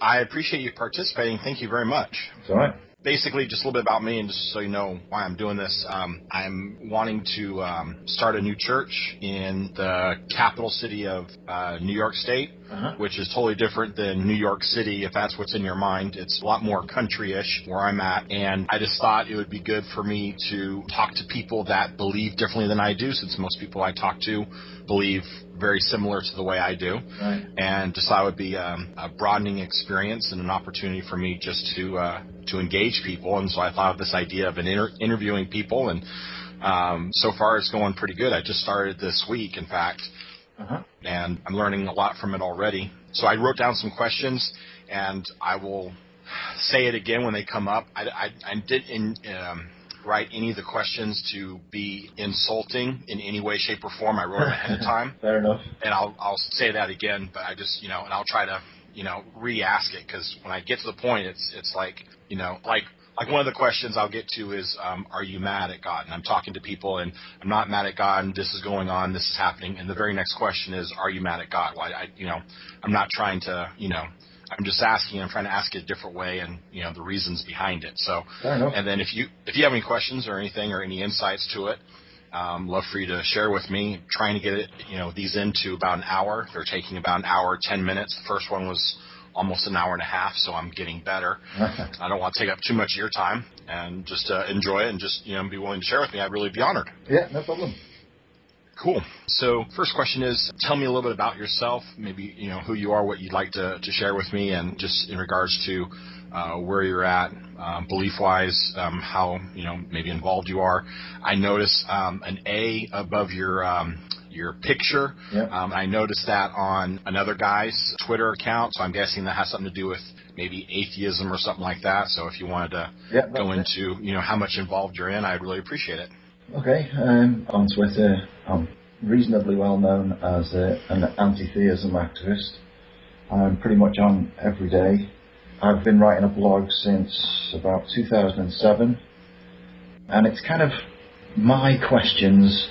I appreciate you participating. Thank you very much. It's all right. Basically, just a little bit about me, and just so you know why I'm doing this, I'm wanting to start a new church in the capital city of New York State, which is totally different than New York City, if that's what's in your mind. It's a lot more country-ish where I'm at, and I just thought it would be good for me to talk to people that believe differently than I do, since most people I talk to believe very similar to the way I do, Right. and just thought it would be a broadening experience and an opportunity for me just to engage people. And so I thought of this idea of interviewing people, and so far it's going pretty good. I just started this week, in fact, and I'm learning a lot from it already. So I wrote down some questions, and I will say it again when they come up. I didn't write any of the questions to be insulting in any way, shape, or form. I wrote them ahead of time. Fair enough. And I'll say that again, but I just, and I'll try to, re-ask it, because when I get to the point, it's like, like one of the questions I'll get to is, are you mad at God? And I'm talking to people, and I'm not mad at God, and this is going on, this is happening. And the very next question is, are you mad at God? Well, I'm not trying to, I'm just asking. I'm trying to ask it a different way, and the reasons behind it. So, and then if you have any questions or anything or any insights to it, love for you to share with me. I'm trying to get it, these into about an hour. They're taking about an hour, 10 minutes. The first one was almost an hour and a half, so I'm getting better. I don't want to take up too much of your time, and just enjoy it, and just be willing to share with me. I'd really be honored. Yeah, no problem. Cool. So first question is, tell me a little bit about yourself, maybe, who you are, what you'd like to share with me, and just in regards to where you're at, belief-wise, how, maybe involved you are. I notice an A above your picture. Yep. I noticed that on another guy's Twitter account, so I'm guessing that has something to do with maybe atheism or something like that. So if you wanted to go into, how much involved you're in, I'd really appreciate it. Okay, on Twitter, I'm reasonably well known as an anti-theism activist. I'm pretty much on every day. I've been writing a blog since about 2007, and it's kind of my questions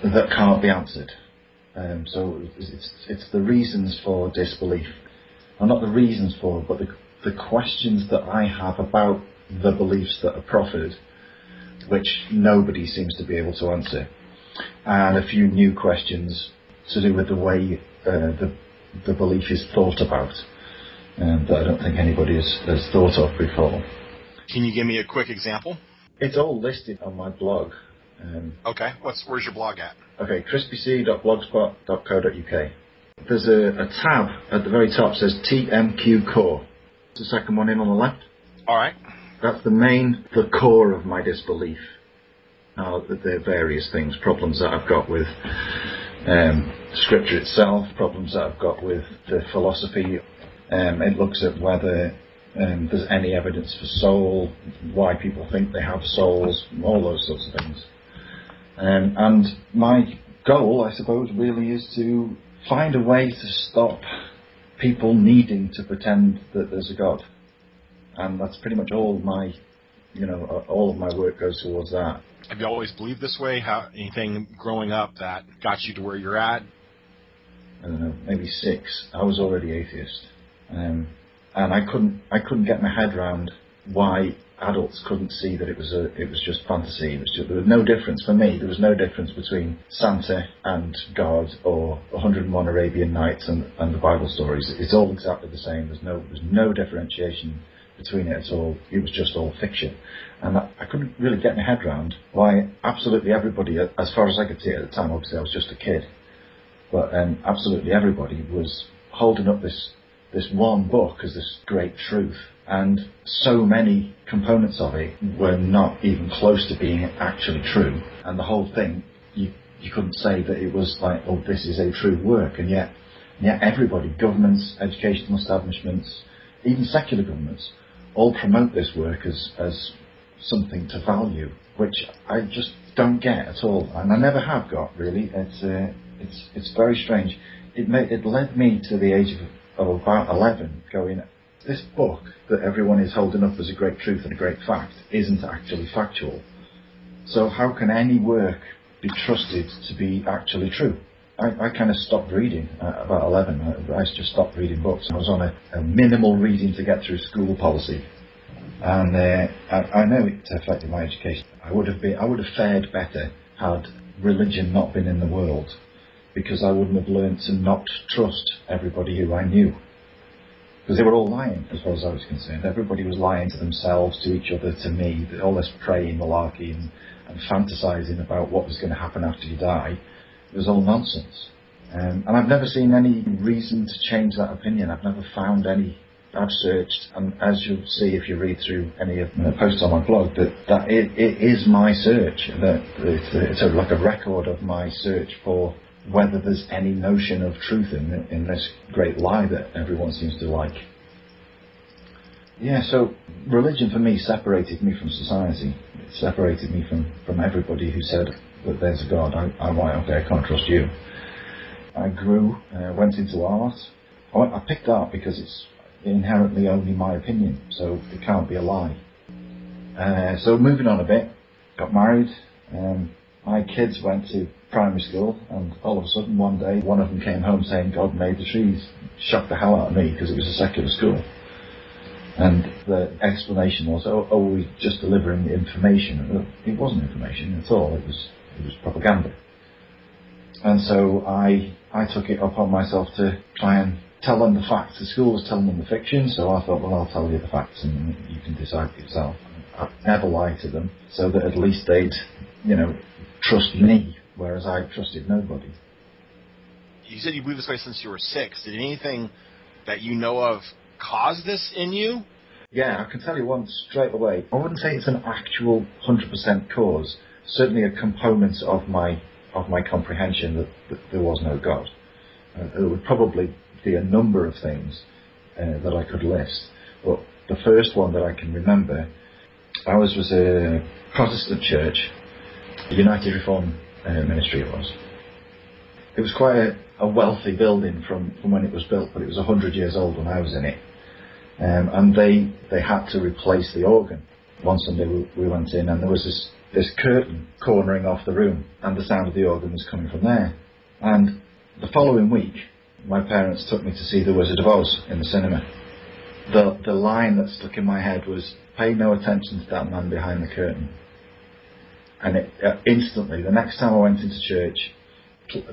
that can't be answered. So it's the reasons for disbelief. Well, not the reasons for, but the questions that I have about the beliefs that are proffered, which nobody seems to be able to answer, and a few new questions to do with the way the belief is thought about, that I don't think anybody has thought of before. Can you give me a quick example? It's all listed on my blog. Okay, where's your blog at? Okay, crispyc.blogspot.co.uk. There's a tab at the very top that says TMQ Core. It's the second one in on the left. All right. That's the core of my disbelief. Now, there are various things, problems that I've got with Scripture itself, problems that I've got with the philosophy. It looks at whether there's any evidence for soul, why people think they have souls, all those sorts of things. And my goal, I suppose, really is to find a way to stop people needing to pretend that there's a God. And that's pretty much all my, all of my work goes towards that. Have you always believed this way? Anything growing up that got you to where you're at? I don't know, maybe 6. I was already atheist, and I couldn't get my head around why adults couldn't see that it was just fantasy. There was no difference for me. There was no difference between Santa and God, or 101 Arabian Nights and the Bible stories. It's all exactly the same. There's no differentiation between it at all. It was just all fiction, and I couldn't really get my head around why absolutely everybody, as far as I could see at the time, obviously I was just a kid, but absolutely everybody was holding up this one book as this great truth, and so many components of it were not even close to being actually true, and the whole thing, you couldn't say that it was like, oh, this is a true work, and yet everybody, governments, educational establishments, even secular governments, all promote this work as something to value, which I just don't get at all, and I never have got, really. It's very strange. It led me to the age of about 11 going, this book that everyone is holding up as a great truth and a great fact isn't actually factual. So how can any work be trusted to be actually true? I kind of stopped reading at about 11. I just stopped reading books. I was on a minimal reading to get through school policy. And I know it affected my education. I would have fared better had religion not been in the world, because I wouldn't have learned to not trust everybody who I knew. Because they were all lying, as far as I was concerned. Everybody was lying to themselves, to each other, to me. All this praying malarkey and fantasising about what was going to happen after you die. It was all nonsense. And I've never seen any reason to change that opinion. I've never found any. I've searched, and as you'll see if you read through any of the posts on my blog, that it is my search. That it's like a record of my search for whether there's any notion of truth in this great lie that everyone seems to like. Yeah, so religion for me separated me from society. It separated me from everybody who said that there's a God. I'm like, okay, I can't trust you. I grew, went into art. I picked art because it's inherently only my opinion, so it can't be a lie. So moving on a bit, got married. My kids went to primary school, and all of a sudden one day one of them came home saying God made the trees. Shocked the hell out of me, because it was a secular school. And the explanation was, we're just delivering information. It wasn't information at all, it was propaganda. And so I took it upon myself to try and tell them the facts. The school was telling them the fiction, so I thought, well, I'll tell you the facts and you can decide for yourself. I'd never lie to them, so that at least they'd, trust me, whereas I trusted nobody. You said you believed this way since you were 6. Did anything that you know of cause this in you? Yeah, I can tell you one straight away. I wouldn't say it's an actual 100% cause. Certainly a component of my comprehension that there was no God. There would probably be a number of things that I could list. But the first one that I can remember, ours was a Protestant church, a United Reform ministry it was. It was quite a wealthy building from when it was built, but it was 100 years old when I was in it. And they had to replace the organ. One Sunday we went in, and there was this curtain cornering off the room, and the sound of the organ was coming from there. And the following week, my parents took me to see The Wizard of Oz in the cinema. The line that stuck in my head was, pay no attention to that man behind the curtain. And it instantly, the next time I went into church,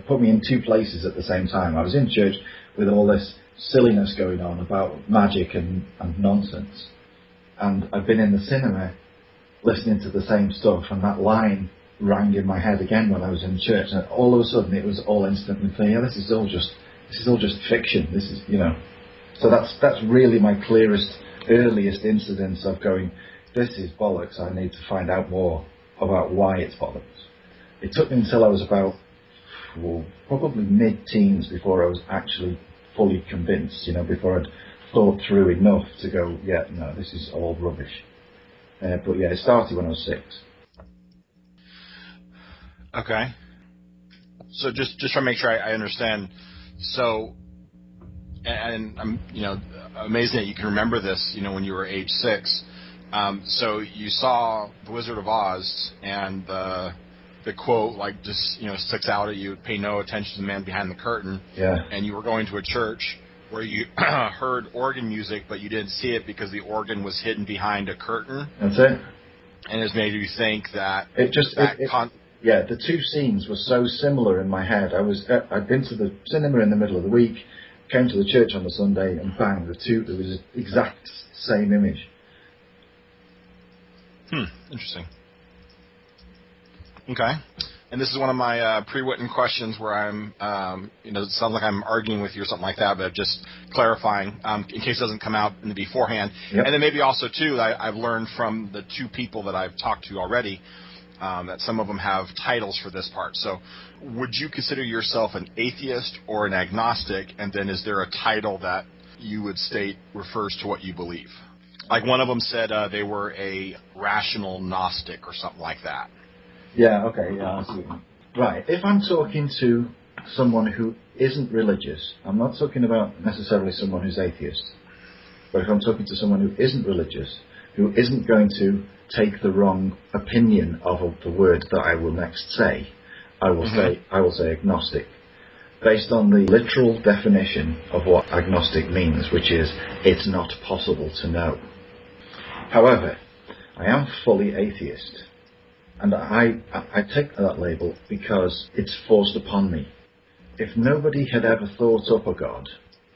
put me in two places at the same time. I was in church with all this silliness going on about magic and nonsense. And I've been in the cinema listening to the same stuff, and that line rang in my head again when I was in church. And all of a sudden it was all instantly clear, yeah, this is all just fiction. This is, So that's really my clearest, earliest incidence of going, this is bollocks, I need to find out more about why it's bollocks. It took me until I was about, probably mid-teens before I was actually fully convinced, before I'd thought through enough to go, yeah, no, this is all rubbish. But yeah, it started when I was 6. Okay. So just trying to make sure I understand. So, and I'm amazing that you can remember this. When you were age 6. So you saw The Wizard of Oz, and the quote just sticks out at you. Pay no attention to the man behind the curtain. Yeah. And you were going to a church where you heard organ music, but you didn't see it because the organ was hidden behind a curtain. That's it. And it made you think that yeah, the two scenes were so similar in my head. I'd been to the cinema in the middle of the week, came to the church on the Sunday, and bang, there was the exact same image. Interesting. Okay. And this is one of my pre-written questions where I'm, it sounds like I'm arguing with you or something like that, but just clarifying in case it doesn't come out in the beforehand. Yep. And then maybe also, too, I've learned from the 2 people that I've talked to already that some of them have titles for this part. So would you consider yourself an atheist or an agnostic? And then is there a title that you would state refers to what you believe? Like one of them said they were a rational Gnostic or something like that. Yeah, okay, yeah, I see. Right, if I'm talking to someone who isn't religious, I'm not talking about necessarily someone who's atheist, but if I'm talking to someone who isn't religious, who isn't going to take the wrong opinion of the word that I will next say, I will say agnostic. based on the literal definition of what agnostic means, which is it's not possible to know. However, I am fully atheist, and I take that label because it's forced upon me. If nobody had ever thought up a God,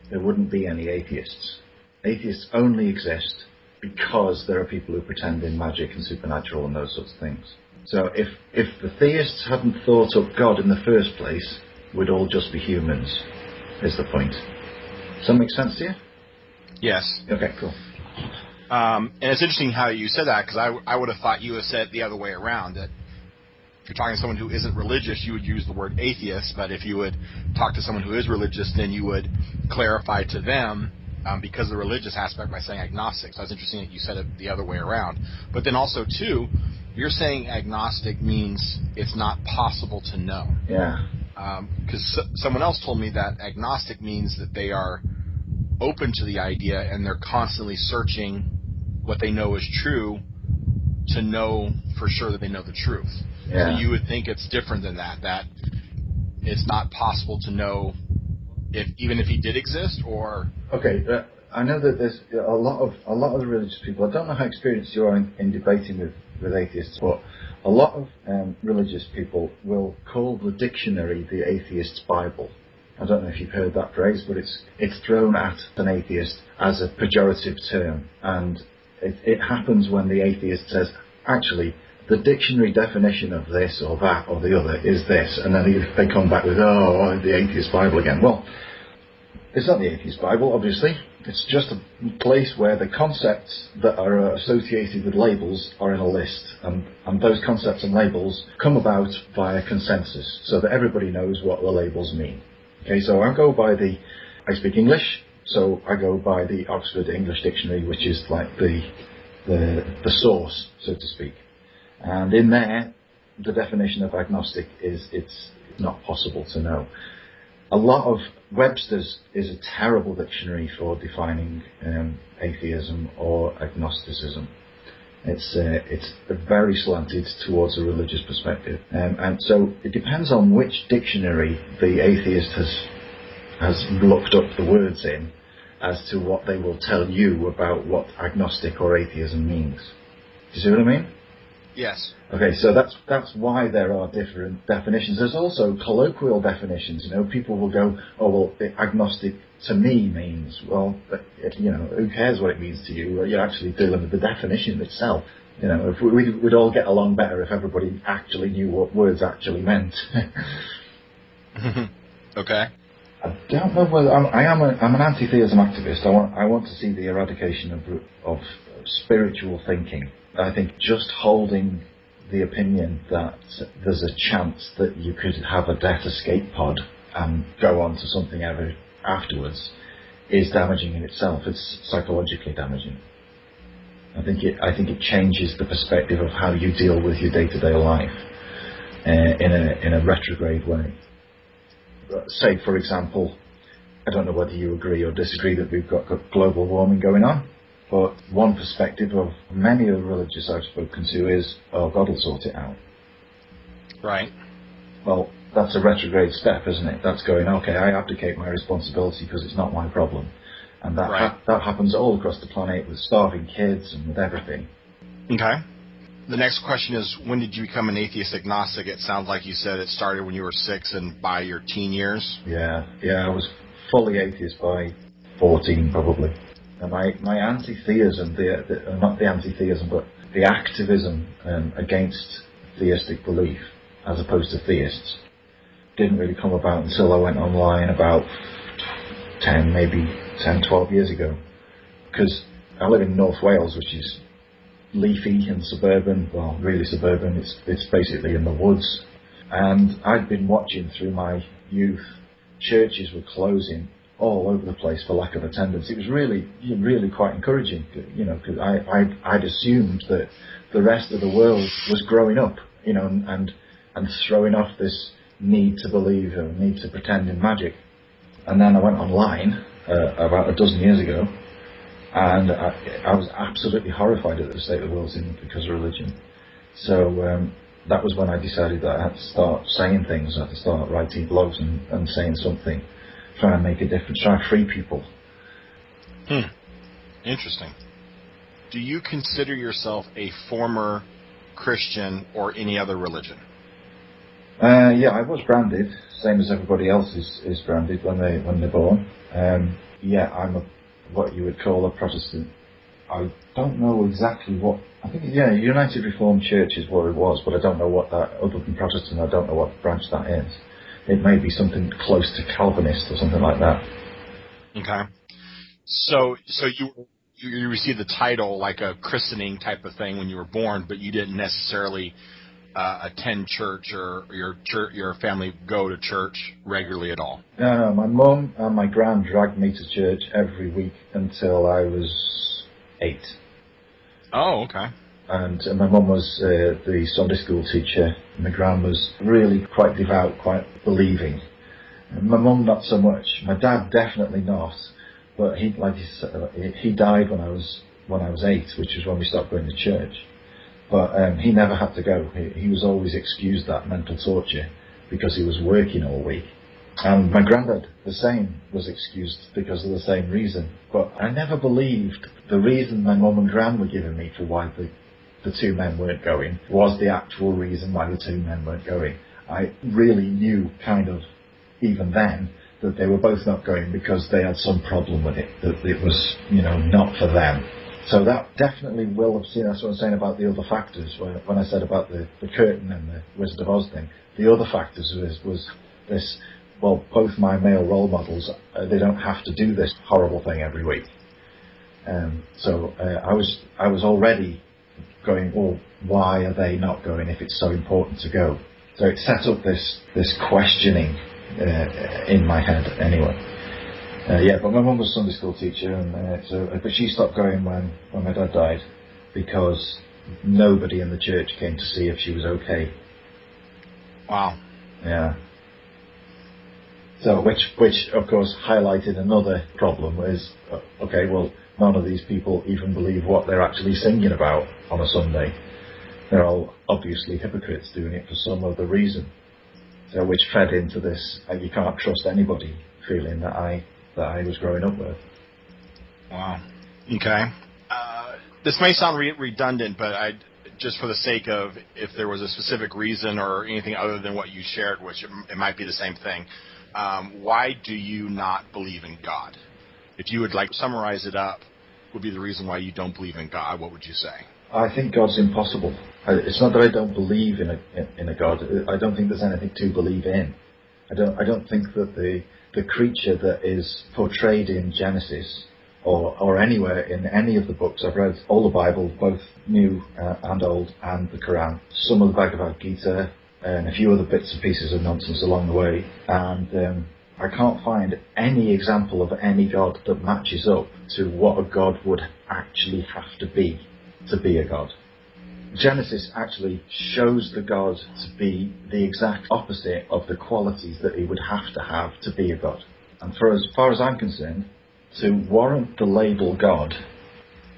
there wouldn't be any atheists. Atheists only exist because there are people who pretend in magic and supernatural and those sorts of things. So if the theists hadn't thought up God in the first place, we'd all just be humans, is the point. Does that make sense to you? Yes. Okay, cool. And it's interesting how you said that, because I would have thought you would have said the other way around, that if you're talking to someone who isn't religious, you would use the word atheist, but if you would talk to someone who is religious, then you would clarify to them because of the religious aspect by saying agnostic. So that's interesting that you said it the other way around. But then also, too, you're saying agnostic means it's not possible to know. Yeah. Because someone else told me that agnostic means that they are open to the idea and they're constantly searching what they know is true to know for sure that they know the truth. Yeah. So you would think it's different than that, that it's not possible to know even if he did exist, or... Okay, I know that there's a lot of the religious people. I don't know how experienced you are in debating with atheists, but a lot of religious people will call the dictionary the atheist's Bible. I don't know if you've heard that phrase, but it's thrown at an atheist as a pejorative term, and it happens when the atheist says, actually, the dictionary definition of this or that or the other is this, and then they come back with, oh, the atheist Bible again. Well, it's not the atheist Bible, obviously. It's just a place where the concepts that are associated with labels are in a list, and those concepts and labels come about via consensus, so that everybody knows what the labels mean. Okay, so I speak English, so I go by the Oxford English Dictionary, which is like the source, so to speak. And in there, the definition of agnostic is it's not possible to know. A lot of Webster's is a terrible dictionary for defining atheism or agnosticism. It's very slanted towards a religious perspective, and so it depends on which dictionary the atheist has looked up the words in as to what they will tell you about what agnostic or atheism means. Do you see what I mean? Yes. Okay, so that's why there are different definitions. There's also colloquial definitions. You know, people will go, oh, well, agnostic to me means, well, you know, who cares what it means to you? You're actually dealing with the definition itself. You know, if we'd all get along better if everybody actually knew what words actually meant. Okay. I don't know whether I'm an anti-theism activist. I want to see the eradication of spiritual thinking. I think just holding the opinion that there's a chance that you could have a death escape pod and go on to something ever afterwards is damaging in itself. It's psychologically damaging. I think it changes the perspective of how you deal with your day-to-day life in a retrograde way. Say, for example, I don't know whether you agree or disagree that we've got global warming going on, but one perspective of many of the religious I've spoken to is, oh, God will sort it out. Right. Well, that's a retrograde step, isn't it? That's going, okay, I abdicate my responsibility because it's not my problem. And that happens all across the planet with starving kids and with everything. Okay. The next question is, when did you become an atheist agnostic? It sounds like you said it started when you were 6 and by your teen years. Yeah, I was fully atheist by 14 probably. And my anti-theism, not the anti-theism, but the activism against theistic belief, as opposed to theists, didn't really come about until I went online about 10, 12 years ago. Because I live in North Wales, which is leafy and suburban, well, really suburban, it's basically in the woods. And I'd been watching through my youth, churches were closing all over the place for lack of attendance. It was really, really quite encouraging, you know, because I'd assumed that the rest of the world was growing up, you know, and throwing off this need to believe or need to pretend in magic. And then I went online about a dozen years ago, and I was absolutely horrified at the state of the world because of religion. So that was when I decided that I had to start saying things. I had to start writing blogs and saying something, try and make a difference, try and free people. Interesting. Do you consider yourself a former Christian or any other religion? Yeah, I was branded, same as everybody else is branded when they're born. Yeah, I'm what you would call a Protestant. I don't know exactly what. I think United Reformed Church is what it was, but I don't know what that. Other than Protestant, I don't know what branch that is. It may be something close to Calvinist or something like that. Okay. So you received the title like a christening type of thing when you were born, but you didn't necessarily attend church or your family go to church regularly at all. No, my mum and my gran dragged me to church every week until I was 8. Oh, okay. And my mum was the Sunday school teacher. My gran was really quite devout, quite believing. And my mum not so much. My dad definitely not. But he died when I was 8, which is when we stopped going to church. But he never had to go. He was always excused that mental torture because he was working all week. And my granddad, the same, was excused because of the same reason. But I never believed the reason my mum and gran were giving me for why the two men weren't going was the actual reason why the two men weren't going. I really knew kind of even then that they were both not going because they had some problem with it, that it was, not for them. So that definitely will have seen, that's what I'm saying about the other factors, when I said about the curtain and the Wizard of Oz thing. The other factors was this, well, both my male role models, they don't have to do this horrible thing every week. So I was already going, well, why are they not going if it's so important to go? So it set up this questioning in my head anyway. But my mum was a Sunday school teacher, but she stopped going when my dad died because nobody in the church came to see if she was okay. Wow. Yeah. So which of course highlighted another problem is, okay, well, none of these people even believe what they're actually singing about on a Sunday. They're all obviously hypocrites doing it for some other reason. So which fed into this, you can't trust anybody feeling that I was growing up with. Wow. Okay. This may sound redundant, but just for the sake of if there was a specific reason or anything other than what you shared, which it might be the same thing, why do you not believe in God? If you would summarize it up, would be the reason why you don't believe in God, what would you say? I think God's impossible. It's not that I don't believe in a God. I don't think there's anything to believe in. I don't think that the creature that is portrayed in Genesis or anywhere in any of the books. I've read all the Bible, both New and Old, and the Quran, some of the Bhagavad Gita, and a few other bits and pieces of nonsense along the way. And I can't find any example of any God that matches up to what a God would actually have to be a God. Genesis actually shows the God to be the exact opposite of the qualities that he would have to be a God. And for as far as I'm concerned, to warrant the label God,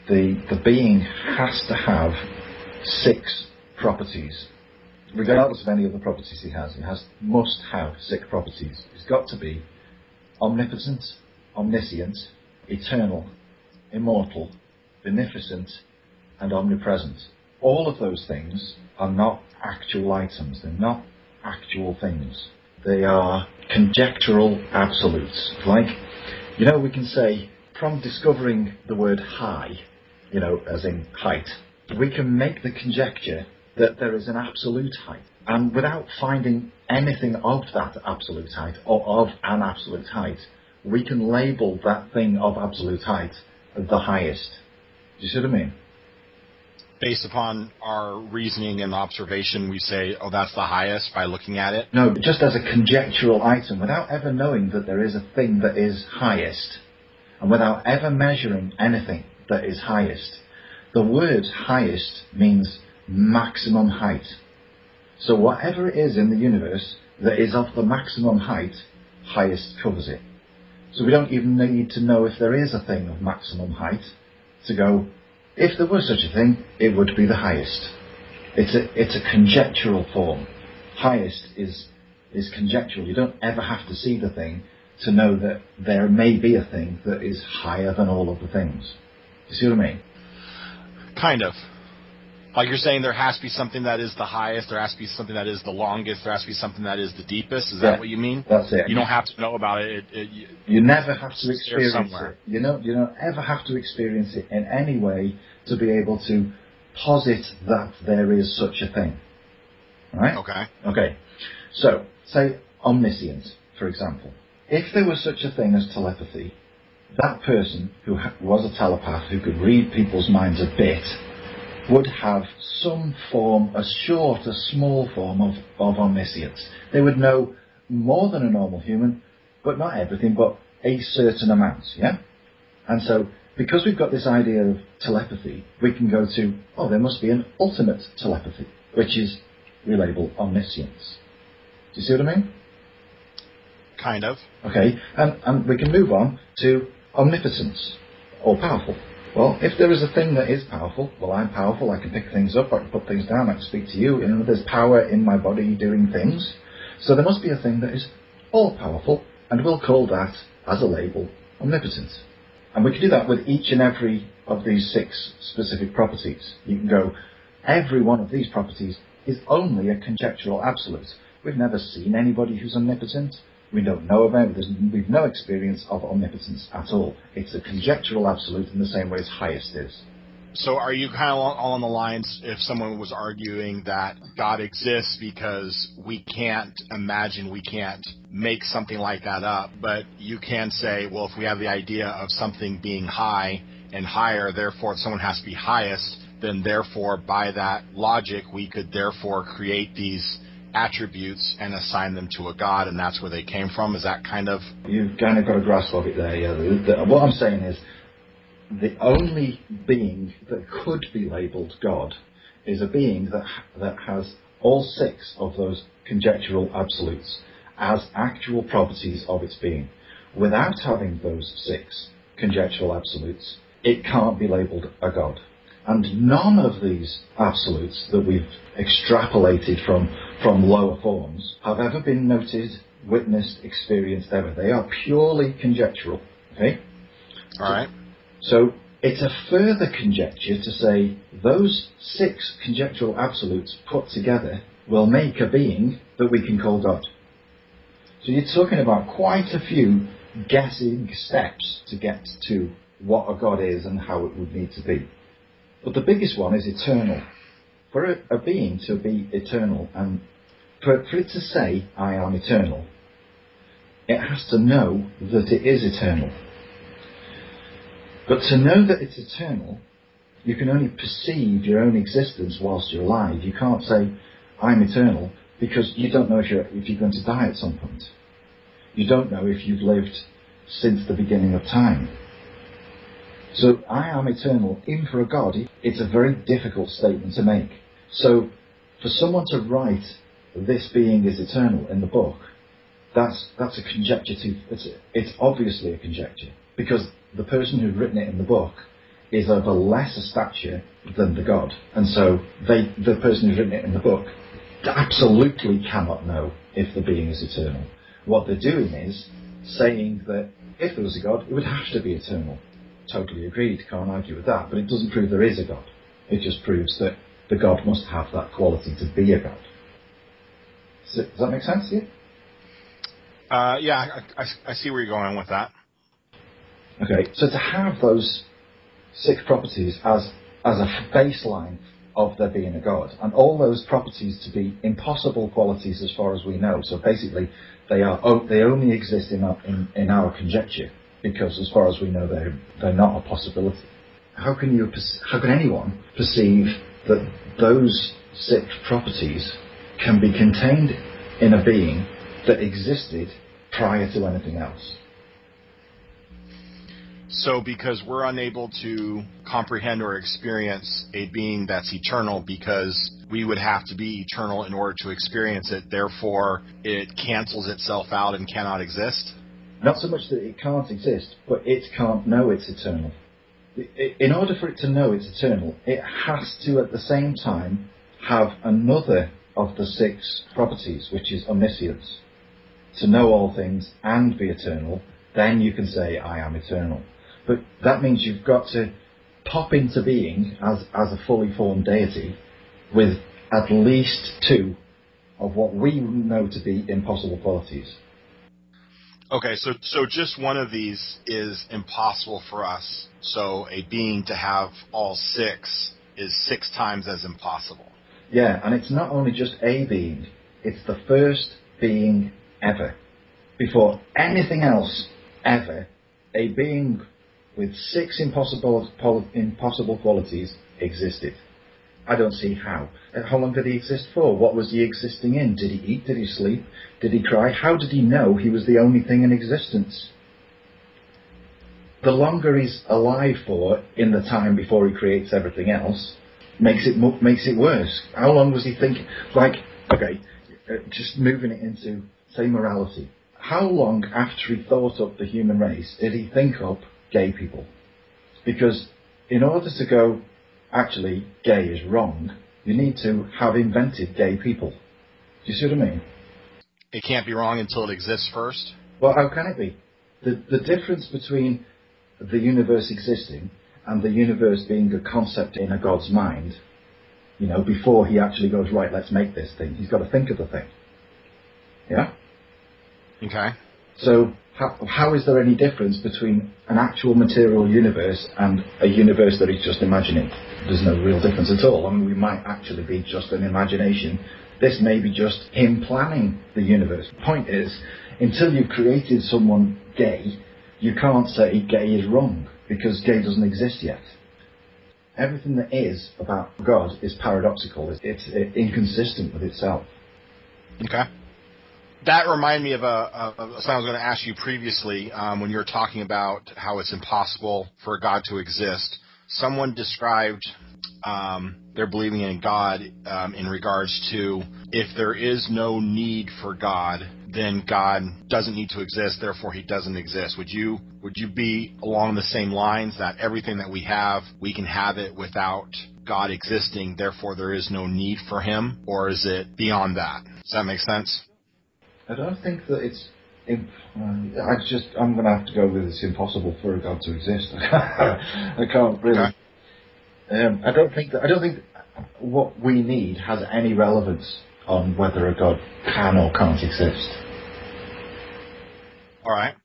the being has to have 6 properties. Regardless of any other properties he must have 6 properties. He's got to be omnipotent, omniscient, eternal, immortal, beneficent, and omnipresent. All of those things are not actual items. They're not actual things. They are conjectural absolutes. We can say, from discovering the word high, as in height, we can make the conjecture that there is an absolute height. And without finding anything of that absolute height, or of an absolute height, we can label that thing of absolute height as the highest. Do you see what I mean? Based upon our reasoning and observation, we say, oh, that's the highest by looking at it? No, just as a conjectural item, without ever knowing that there is a thing that is highest, and without ever measuring anything that is highest. The word highest means maximum height. So whatever it is in the universe that is of the maximum height, highest covers it. So we don't even need to know if there is a thing of maximum height to go, if there was such a thing, it would be the highest. It's a conjectural form. Highest is conjectural. You don't ever have to see the thing to know that there may be a thing that is higher than all of the things. You see what I mean? Kind of. Like you're saying there has to be something that is the highest, there has to be something that is the longest, there has to be something that is the deepest. Is that what you mean? That's it. You don't have to know about it. You never have to experience somewhere. it. You don't ever have to experience it in any way to be able to posit that there is such a thing. Right? Okay. So, say omniscience, for example. If there was such a thing as telepathy, that person who was a telepath, who could read people's minds a bit, would have some form, a small form of omniscience. They would know more than a normal human, but not everything, but a certain amount, yeah? And so, because we've got this idea of telepathy, we can go to, there must be an ultimate telepathy, which is, we label omniscience. Do you see what I mean? Kind of. Okay, and we can move on to omnipotence, all powerful. Well, if there is a thing that is powerful, well, I'm powerful, I can pick things up, I can put things down, I can speak to you, there's power in my body doing things. So there must be a thing that is all powerful, and we'll call that, as a label, omnipotence. And we can do that with each and every of these 6 specific properties. You can go, every one of these properties is only a conjectural absolute. We've never seen anybody who's omnipotent. We don't know about it. We've no experience of omnipotence at all. It's a conjectural absolute in the same way as highest is. So are you kind of along the lines, if someone was arguing that God exists because we can't imagine, we can't make something like that up, but you can say, well, if we have the idea of something being high and higher, therefore if someone has to be highest, then therefore by that logic we could therefore create these attributes and assign them to a god, and that's where they came from. Is that kind of... You've kind of got a grasp of it there, yeah. What I'm saying is, the only being that could be labelled God is a being that has all 6 of those conjectural absolutes as actual properties of its being. Without having those 6 conjectural absolutes, it can't be labelled a God. And none of these absolutes that we've extrapolated from lower forms have ever been noted, witnessed, experienced ever. They are purely conjectural. Okay? All right. So it's a further conjecture to say those 6 conjectural absolutes put together will make a being that we can call God. So you're talking about quite a few guessing steps to get to what a God is and how it would need to be. But the biggest one is eternal. For a being to be eternal, and for it to say, I am eternal, it has to know that it is eternal. But to know that it's eternal, you can only perceive your own existence whilst you're alive. You can't say, I'm eternal, because you don't know if you're going to die at some point. You don't know if you've lived since the beginning of time. So, I am eternal, even for a God, it's a very difficult statement to make. So, for someone to write, this being is eternal in the book, that's a conjecture it's obviously a conjecture, because the person who's written it in the book is of a lesser stature than the God. And so, the person who's written it in the book absolutely cannot know if the being is eternal. What they're doing is saying that if there was a God, it would have to be eternal. Totally agreed, can't argue with that, but it doesn't prove there is a God. It just proves that the God must have that quality to be a God. So, does that make sense to you? Yeah, I see where you're going with that. Okay, so to have those 6 properties as a baseline of there being a God, and all those properties to be impossible qualities as far as we know, so basically they only exist in our conjecture, because as far as we know they're not a possibility. How can anyone perceive that those 6 properties can be contained in a being that existed prior to anything else? So because we're unable to comprehend or experience a being that's eternal, because we would have to be eternal in order to experience it, therefore it cancels itself out and cannot exist? Not so much that it can't exist, but it can't know it's eternal. In order for it to know it's eternal, it has to at the same time have another of the 6 properties, which is omniscience, to know all things and be eternal, then you can say, I am eternal. But that means you've got to pop into being as a fully formed deity with at least 2 of what we know to be impossible qualities. Okay, so just one of these is impossible for us. So a being to have all 6 is 6 times as impossible. Yeah, and it's not only just a being, it's the first being ever. Before anything else ever, a being with 6 impossible qualities existed. I don't see how. How long did he exist for? What was he existing in? Did he eat? Did he sleep? Did he cry? How did he know he was the only thing in existence? The longer he's alive for in the time before he creates everything else makes it worse. How long was he thinking? Like, okay, just moving it into, say, morality. How long after he thought up the human race did he think up gay people? Because in order to go, actually, gay is wrong, you need to have invented gay people. Do you see what I mean? It can't be wrong until it exists first? Well, how can it be? The difference between the universe existing and the universe being a concept in a God's mind, you know, before he actually goes, right, let's make this thing, he's got to think of the thing. Yeah? Okay. So how is there any difference between an actual material universe and a universe that he's just imagining? There's no real difference at all. I mean, we might actually be just an imagination. This may be just him planning the universe. The point is, until you've created someone gay, you can't say gay is wrong, because gay doesn't exist yet. Everything that is about God is paradoxical. It's inconsistent with itself. Okay. That reminded me of something I was going to ask you previously when you were talking about how it's impossible for God to exist. Someone described their believing in God in regards to if there is no need for God, then God doesn't need to exist, therefore he doesn't exist. Would you be along the same lines that everything that we have, we can have it without God existing, therefore there is no need for him? Or is it beyond that? Does that make sense? I don't think that it's. I'm going to have to go with it's impossible for a God to exist. I can't really. Okay. I don't think what we need has any relevance on whether a God can or can't exist. All right.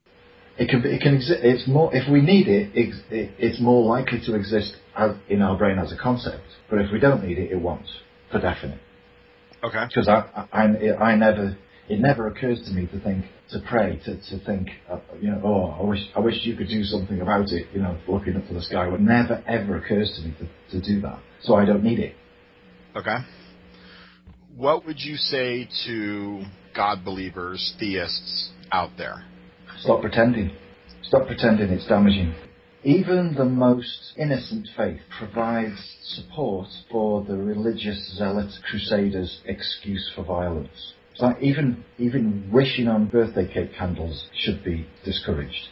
It can exist. It's more if we need it. It's more likely to exist in our brain as a concept. But if we don't need it, it won't, for definite. Okay. Because it never occurs to me to pray, to think, I wish you could do something about it, looking up to the sky. It never, ever occurs to me to do that. So I don't need it. Okay. What would you say to God believers, theists out there? Stop pretending. Stop pretending, it's damaging. Even the most innocent faith provides support for the religious zealot crusaders' excuse for violence. It's like even wishing on birthday cake candles should be discouraged.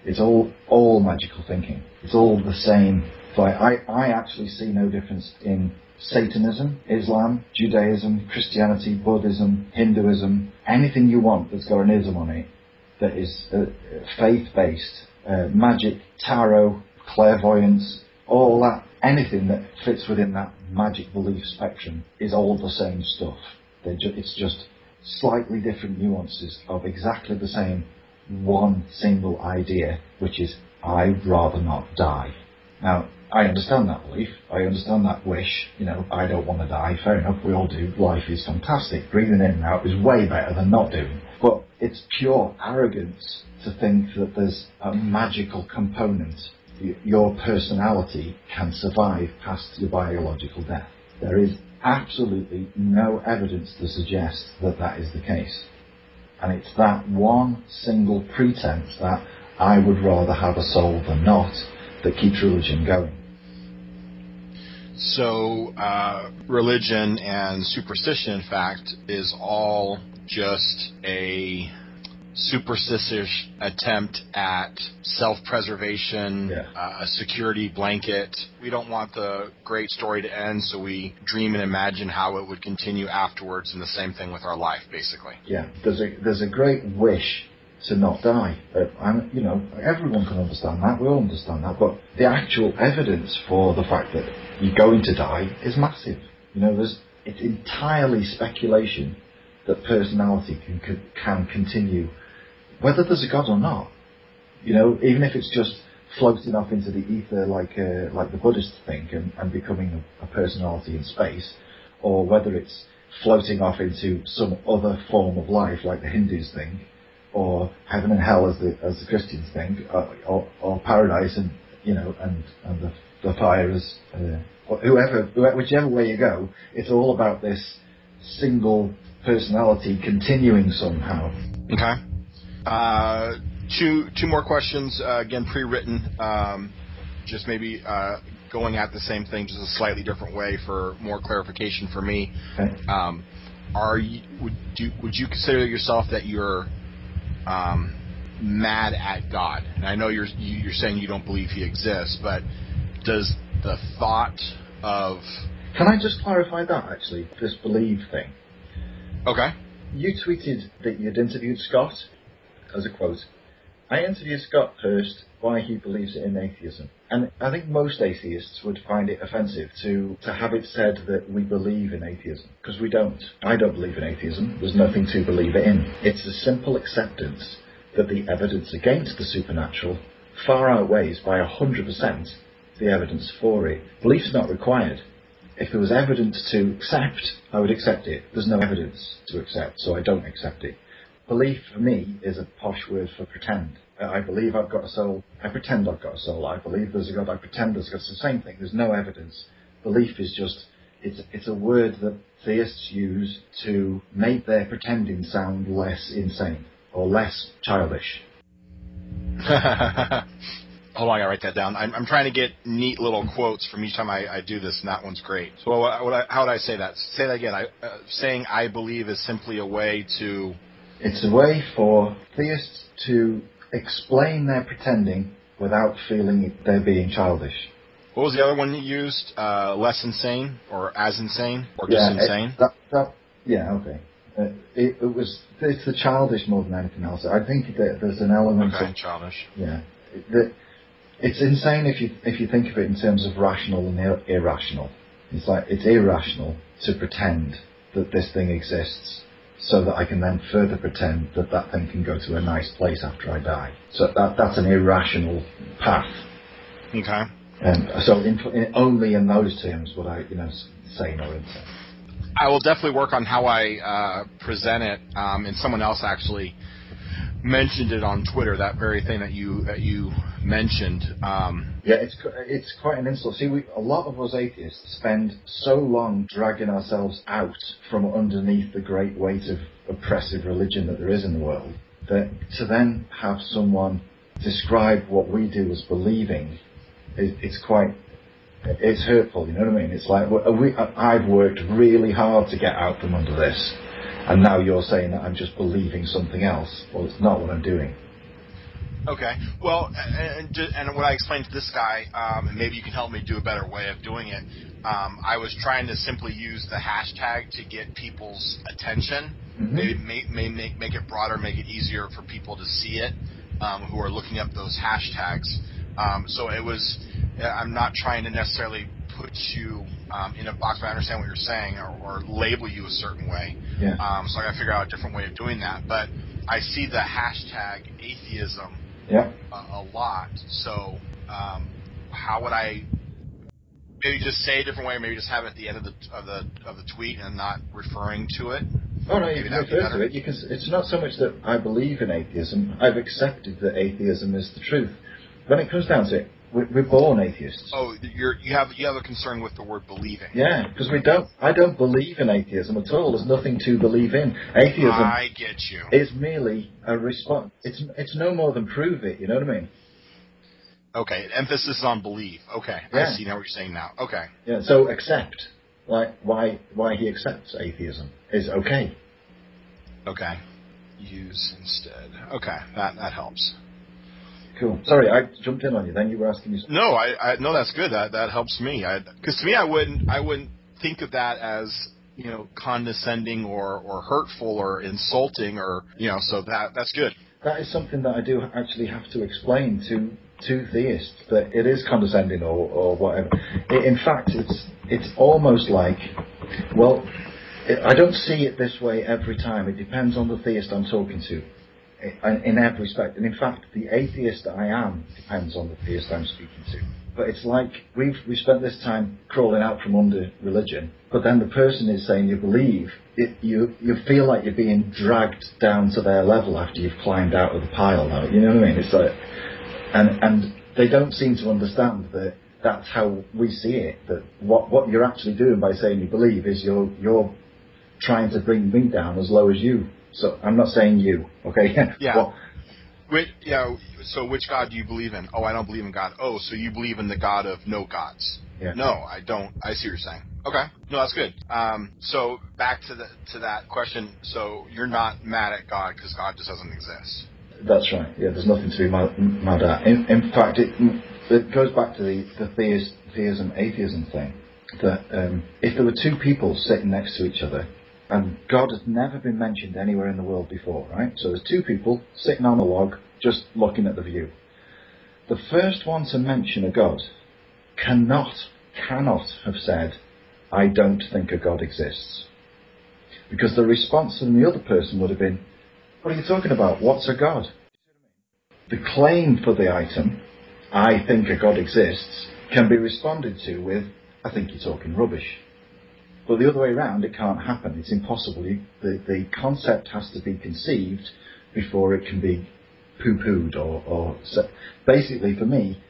It's all magical thinking. It's all the same. So I actually see no difference in Satanism, Islam, Judaism, Christianity, Buddhism, Hinduism, anything you want that's got an ism on it that is faith-based, magic, tarot, clairvoyance, all that, anything that fits within that magic belief spectrum is all the same stuff. It's just slightly different nuances of exactly the same one single idea, which is, I'd rather not die. Now, I understand that belief, I understand that wish, I don't want to die, fair enough, we all do, life is fantastic, breathing in and out is way better than not doing. But it's pure arrogance to think that there's a magical component. Your personality can survive past your biological death. There is absolutely no evidence to suggest that that is the case. And it's that one single pretense that I would rather have a soul than not that keeps religion going. So religion and superstition, in fact, is all just a superstitious attempt at self-preservation, a security blanket. We don't want the great story to end, so we dream and imagine how it would continue afterwards, and the same thing with our life, basically. Yeah, there's a great wish to not die. And, you know, everyone can understand that. We all understand that. But the actual evidence for the fact that you're going to die is massive. You know, it's entirely speculation that personality can continue, whether there's a God or not. You know, even if it's just floating off into the ether like the Buddhists think and becoming a personality in space, or whether it's floating off into some other form of life like the Hindus think, or heaven and hell as the Christians think, or paradise and, you know, and the fire as whichever way you go, it's all about this single personality continuing somehow. Okay. Two more questions, again pre-written, just maybe going at the same thing just a slightly different way for more clarification for me. Okay. Would you consider yourself that you're mad at God? And I know you're saying you don't believe He exists, but does the thought of... Can I just clarify that, actually, this believe thing? Okay. You tweeted that you'd interviewed Scott, as a quote. I interviewed Scott Hurst why he believes in atheism. And I think most atheists would find it offensive to have it said that we believe in atheism, because we don't. I don't believe in atheism. There's nothing to believe in. It's a simple acceptance that the evidence against the supernatural far outweighs by 100% the evidence for it. Belief's not required. If there was evidence to accept, I would accept it. There's no evidence to accept, so I don't accept it. Belief, for me, is a posh word for pretend. I believe I've got a soul. I pretend I've got a soul. I believe there's a God. I pretend there's a God. It's the same thing. There's no evidence. Belief is just, it's a word that theists use to make their pretending sound less insane or less childish. Hold on, I gotta write that down. I'm trying to get neat little quotes from each time I do this, and that one's great. So how would I say that? Say that again. Saying I believe is simply a way to... It's a way for theists to explain their pretending without feeling they're being childish. What was the other one you used? Less insane, or as insane, or just insane? Yeah, okay. It's the childish more than anything else. I think that there's an element of childish. Yeah, it's insane if you think of it in terms of rational and irrational. It's like it's irrational to pretend that this thing exists, so that I can then further pretend that that thing can go to a nice place after I die. So that's an irrational path. Okay. So only in those terms would I, say no insane. I will definitely work on how I present it. And someone else actually mentioned it on Twitter. That very thing that you mentioned. Yeah, it's quite an insult. See, a lot of us atheists spend so long dragging ourselves out from underneath the great weight of oppressive religion that there is in the world, that to then have someone describe what we do as believing, it's hurtful, you know what I mean? It's like, I've worked really hard to get out from under this, and now you're saying that I'm just believing something else. Well, it's not what I'm doing. Okay. Well, and what I explained to this guy, and maybe you can help me do a better way of doing it, I was trying to simply use the hashtag to get people's attention, maybe make it broader, make it easier for people to see it, who are looking up those hashtags. So it was, I'm not trying to necessarily put you in a box, but I understand what you're saying, or label you a certain way. Yeah. So I got to figure out a different way of doing that. But I see the hashtag atheism a lot. So how would I maybe just say a different way, or maybe just have it at the end of the tweet and not referring to it? Oh no, you can refer to it. It's not so much that I believe in atheism. I've accepted that atheism is the truth. When it comes down to it, we're born atheists. Oh, you have a concern with the word believing. Yeah, because I don't believe in atheism at all. There's nothing to believe in. Atheism, I get you, is merely a response. It's no more than prove it. You know what I mean? Okay, emphasis on belief. Okay, yeah. I see now what you're saying now. Okay. Yeah. So accept, like why he accepts atheism is okay. Okay. use instead. Okay, that helps. Cool. Sorry, I jumped in on you. Then you were asking me something. No, I no, that's good. That helps me. Because to me, I wouldn't think of that as, condescending or hurtful or insulting or, so that's good. That is something that I do actually have to explain to theists, that it is condescending or whatever. In fact, it's almost like, well, I don't see it this way every time. It depends on the theist I'm talking to, in every respect. And in fact, the atheist that I am depends on the theist I'm speaking to. But it's like we spent this time crawling out from under religion, but then the person is saying you believe. You feel like you're being dragged down to their level after you've climbed out of the pile. Now, you know what I mean? It's like, and they don't seem to understand that that's how we see it. That what you're actually doing by saying you believe is you're trying to bring me down as low as you. So I'm not saying you, okay? Yeah. So which God do you believe in? Oh, I don't believe in God. Oh, so you believe in the God of no gods? Yeah. No, I don't. I see what you're saying. Okay, no, that's good. So back to that question. So you're not mad at God because God just doesn't exist. That's right. Yeah, there's nothing to be mad at. In fact, it goes back to the theism atheism thing. That if there were two people sitting next to each other, and God has never been mentioned anywhere in the world before, right? So there's two people sitting on a log, just looking at the view. The first one to mention a God cannot have said, I don't think a God exists. Because the response from the other person would have been, what are you talking about? What's a God? The claim for the item, I think a God exists, can be responded to with, I think you're talking rubbish. But the other way around, it can't happen. It's impossible. The concept has to be conceived before it can be poo-pooed or basically, for me,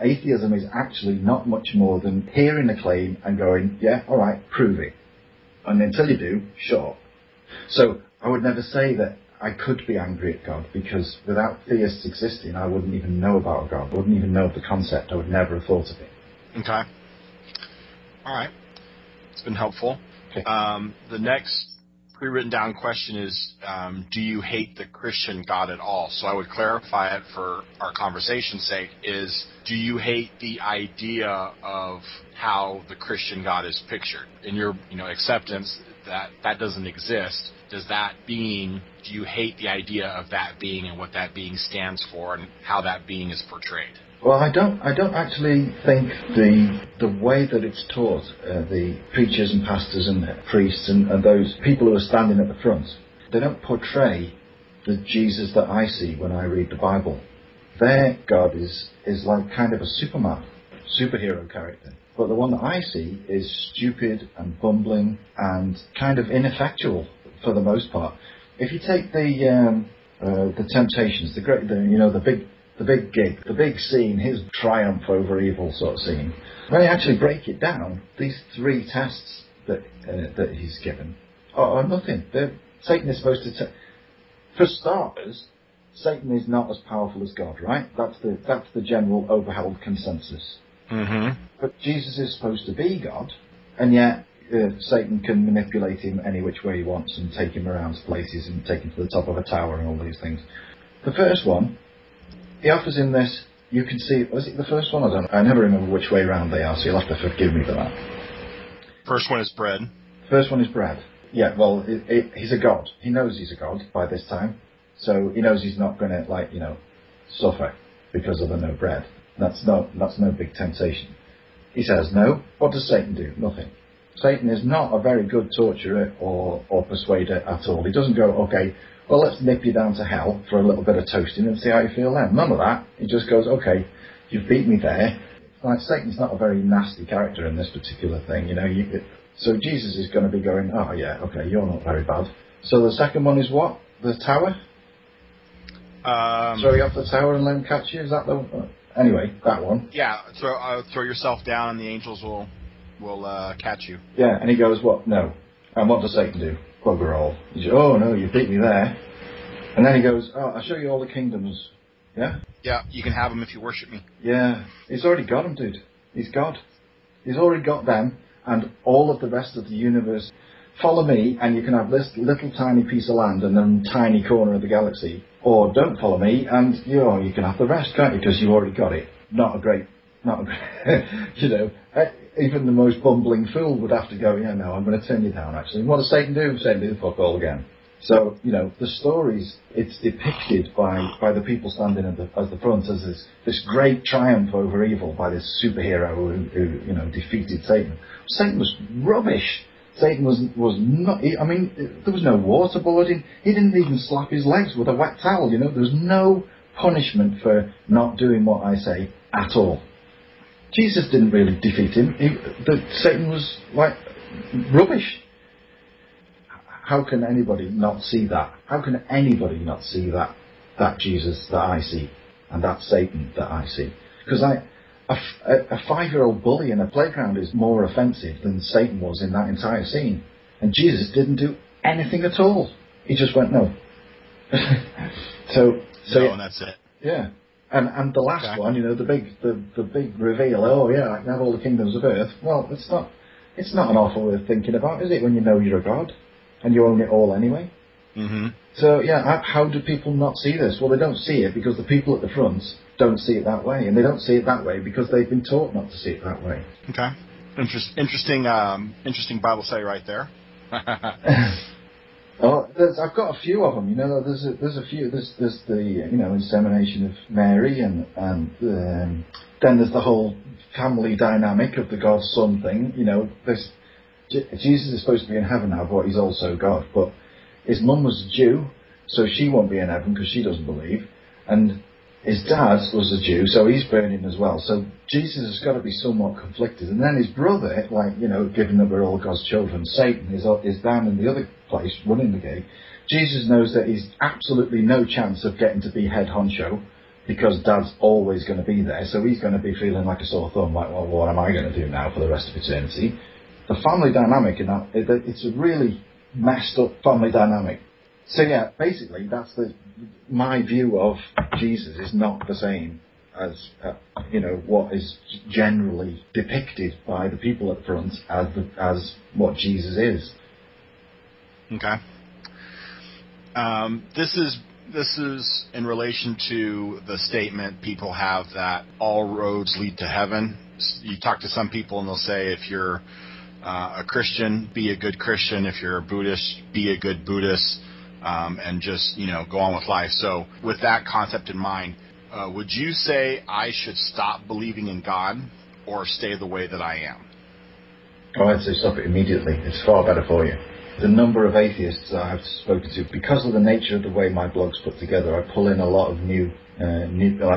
atheism is actually not much more than hearing a claim and going, yeah, all right, prove it. And until you do, shut up. So I would never say that I could be angry at God, because without theists existing, I wouldn't even know about a God. I wouldn't even know of the concept. I would never have thought of it. Okay. All right. It's been helpful. Okay. The next pre-written down question is, do you hate the Christian God at all? So I would clarify it for our conversation's sake, is do you hate the idea of how the Christian God is pictured? In your acceptance that doesn't exist, does that being, do you hate the idea of that being and what that being stands for and how that being is portrayed? Well, I don't actually think the way that it's taught, the preachers and pastors and priests and those people who are standing at the front, they don't portray the Jesus that I see when I read the Bible. Their God is like kind of a superhero character. But the one that I see is stupid and bumbling and kind of ineffectual for the most part. If you take the Temptations, the big gig, the big scene, his triumph over evil sort of scene. When you actually break it down, these three tests that he's given are nothing. Satan is supposed to... For starters, Satan is not as powerful as God, right? That's the general overheld consensus. Mm-hmm. But Jesus is supposed to be God, and yet Satan can manipulate him any which way he wants and take him around places and take him to the top of a tower and all these things. The first one, he offers him this, you can see, was it the first one? I never remember which way around they are, so you'll have to forgive me for that. First one is bread. First one is bread. Yeah, well, he's a god. He knows he's a god by this time, so he knows he's not going to, suffer because of the no bread. That's no big temptation. He says no. What does Satan do? Nothing. Satan is not a very good torturer or persuader at all. He doesn't go, okay, well, let's nip you down to hell for a little bit of toasting and see how you feel then. None of that. He just goes, okay, you've beat me there. Like, Satan's not a very nasty character in this particular thing, So Jesus is going to be going, oh yeah, okay, you're not very bad. So the second one is what? The tower? Throw you off the tower and let him catch you? Is that the... Anyway, that one. Yeah, throw yourself down and the angels will catch you. Yeah, and he goes, what? No. And what does Satan do? Bugger all. He says, oh no, you beat me there. And then he goes, oh, I'll show you all the kingdoms. Yeah? Yeah, you can have them if you worship me. Yeah, he's already got them, dude. He's God. He's already got them, and all of the rest of the universe. follow me and you can have this little tiny piece of land and then tiny corner of the galaxy, or don't follow me and you can have the rest, can't you? Because you already got it. Not a great, even the most bumbling fool would have to go, yeah, no, I'm going to turn you down, actually. And what does Satan do? Satan do the fuck all again. So, the stories, it's depicted by the people standing at the front as this great triumph over evil by this superhero who defeated Satan. Satan was rubbish. Satan was not, there was no waterboarding. He didn't even slap his legs with a wet towel, There was no punishment for not doing what I say at all. Jesus didn't really defeat him. Satan was like rubbish. How can anybody not see that? How can anybody not see that Jesus that I see and that Satan that I see? Because a 5-year-old bully in a playground is more offensive than Satan was in that entire scene. And Jesus didn't do anything at all. He just went, no. So and that's it. Yeah. And the last one, the big reveal, I can have all the kingdoms of earth. Well, it's not an awful way of thinking about, is it, when you know you're a god? And you own it all anyway. Mm-hmm. So, how do people not see this? Well, they don't see it because the people at the front don't see it that way. And they don't see it that way because they've been taught not to see it that way. Okay. Interesting Bible study right there. I've got a few of them. There's a few. There's the insemination of Mary, and then there's the whole family dynamic of the God's Son thing. Jesus is supposed to be in heaven now, but he's also God. But his mum was a Jew, so she won't be in heaven because she doesn't believe. And his dad was a Jew, so he's burning as well. So Jesus has got to be somewhat conflicted. And then his brother, given that we're all God's children, Satan is down in the other place running the gate. Jesus knows that he's absolutely no chance of getting to be head honcho because dad's always going to be there. So he's going to be feeling like a sore thumb, like, well, what am I going to do now for the rest of eternity? The family dynamic in that, it's a really messed up family dynamic. So basically that's my view of Jesus is not the same as what is generally depicted by the people at the front as what Jesus is. Okay. This is in relation to the statement people have that all roads lead to heaven. You talk to some people and they'll say if you're a Christian, be a good Christian. If you're a Buddhist, be a good Buddhist, and just, go on with life. So with that concept in mind, would you say I should stop believing in God or stay the way that I am? I'd say stop it immediately. It's far better for you. The number of atheists that I've spoken to, because of the nature of the way my blog's put together, I pull in a lot of new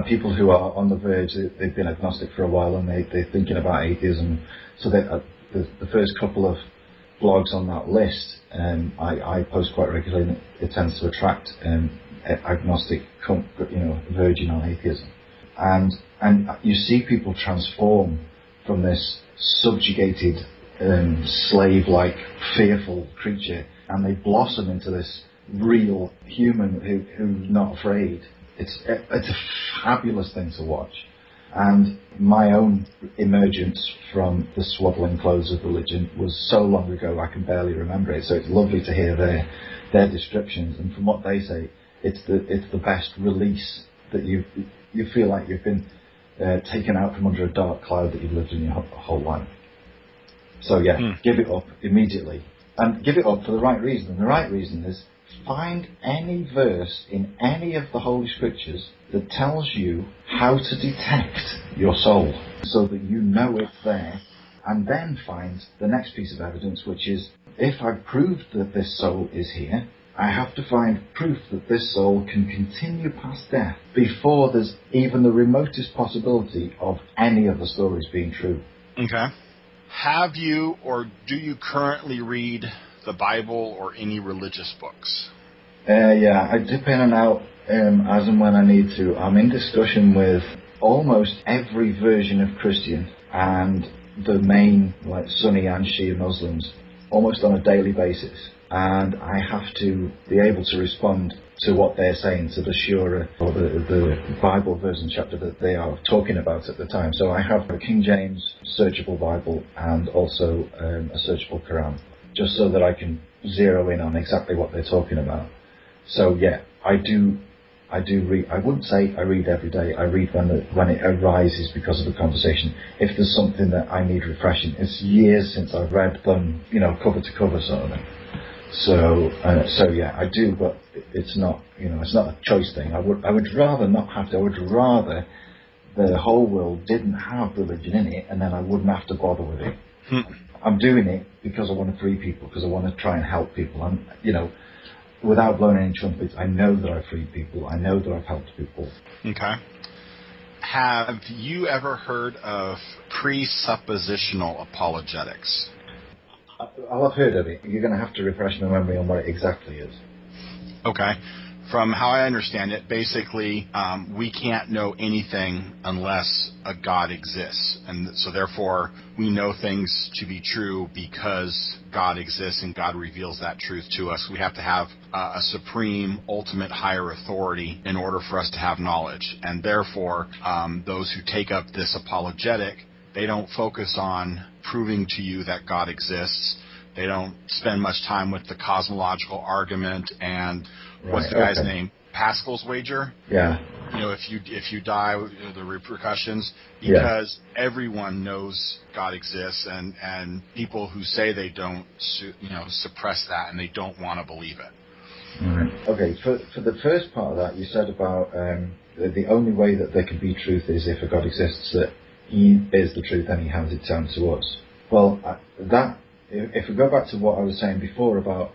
people who are on the verge. They've been agnostic for a while and they're thinking about atheism. So the first couple of blogs on that list, I post quite regularly, and it tends to attract agnostic, virgin on atheism. And you see people transform from this subjugated, slave-like, fearful creature, and they blossom into this real human who's not afraid. It's a fabulous thing to watch. And my own emergence from the swaddling clothes of religion was so long ago I can barely remember it. So it's lovely to hear their descriptions, and from what they say, it's the best release that you feel like you've been taken out from under a dark cloud that you've lived in your whole life. So give it up immediately, and give it up for the right reason. And the right reason is find any verse in any of the Holy Scriptures that tells you how to detect your soul so that you know it's there, and then find the next piece of evidence, which is, if I've proved that this soul is here, I have to find proof that this soul can continue past death before there's even the remotest possibility of any of the stories being true. Okay. Have you or do you currently read the Bible or any religious books? I dip in and out as and when I need to. I'm in discussion with almost every version of Christian and the main Sunni and Shia Muslims almost on a daily basis. And I have to be able to respond to what they're saying, to the Shura or the Bible verse and chapter that they are talking about at the time. So I have a King James searchable Bible and also a searchable Quran. just so that I can zero in on exactly what they're talking about. So yeah, I do read. I wouldn't say I read every day. I read when it arises because of the conversation. If there's something that I need refreshing, it's years since I've read them, cover to cover sort of thing. So yeah, I do, but it's not, it's not a choice thing. I would rather not have to. I would rather the whole world didn't have religion in it, and then I wouldn't have to bother with it. I'm doing it because I want to free people, because I want to try and help people. And without blowing any trumpets, I know that I've freed people. I know that I've helped people. Okay. Have you ever heard of presuppositional apologetics? I've heard of it. You're going to have to refresh my memory on what it exactly is. Okay. From how I understand it, basically, we can't know anything unless a God exists. And so therefore, we know things to be true because God exists and God reveals that truth to us. We have to have a supreme, ultimate, higher authority in order for us to have knowledge. And therefore, those who take up this apologetic, they don't focus on proving to you that God exists. They don't spend much time with the cosmological argument and what's the guy's name? Pascal's wager? Yeah. If you die, the repercussions, because everyone knows God exists, and people who say they don't, suppress that, and they don't want to believe it. Right. Okay. For the first part of that, you said about the only way that there can be truth is if a God exists, that He is the truth and He hands it down to us. Well, if we go back to what I was saying before about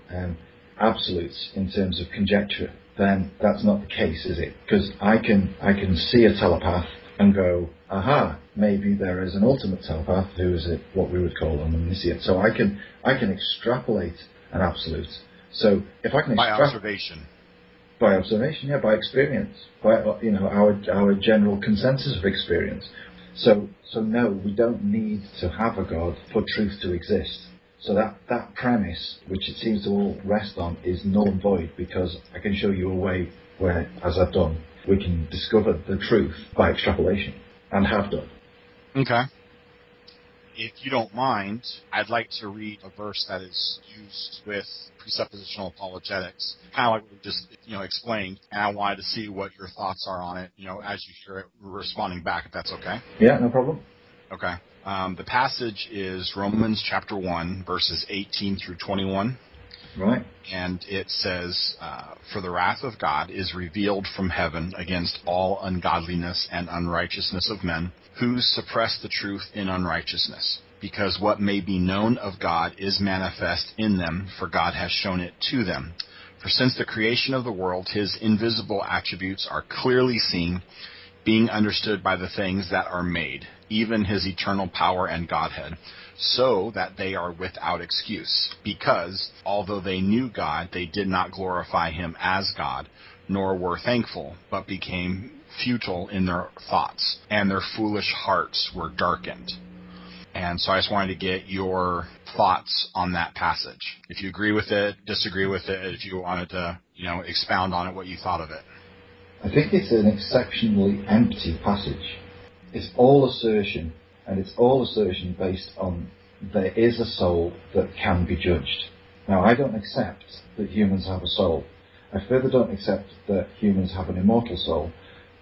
absolutes in terms of conjecture, then that's not the case, is it? Because I can see a telepath and go, aha, maybe there is an ultimate telepath who is what we would call an omniscient. So I can extrapolate an absolute. So if I can by observation, yeah, by experience, by our general consensus of experience. So no, we don't need to have a God for truth to exist. So that premise, which it seems to all rest on, is null and void, because I can show you a way where, as I've done, we can discover the truth by extrapolation, and have done. Okay. If you don't mind, I'd like to read a verse that is used with presuppositional apologetics, kind of like we just explained, and I wanted to see what your thoughts are on it, as you hear it, responding back, if that's okay. Yeah, no problem. Okay. The passage is Romans chapter 1, verses 18 through 21. Right. And it says, for the wrath of God is revealed from heaven against all ungodliness and unrighteousness of men, who suppress the truth in unrighteousness. Because what may be known of God is manifest in them, for God has shown it to them. For since the creation of the world, His invisible attributes are clearly seen, being understood by the things that are made, even His eternal power and Godhead, so that they are without excuse. Because, although they knew God, they did not glorify Him as God, nor were thankful, but became futile in their thoughts, and their foolish hearts were darkened. And so I just wanted to get your thoughts on that passage. If you agree with it, disagree with it, if you wanted to, expound on it, what you thought of it. I think it's an exceptionally empty passage. It's all assertion, and it's all assertion based on there is a soul that can be judged. Now, I don't accept that humans have a soul. I further don't accept that humans have an immortal soul.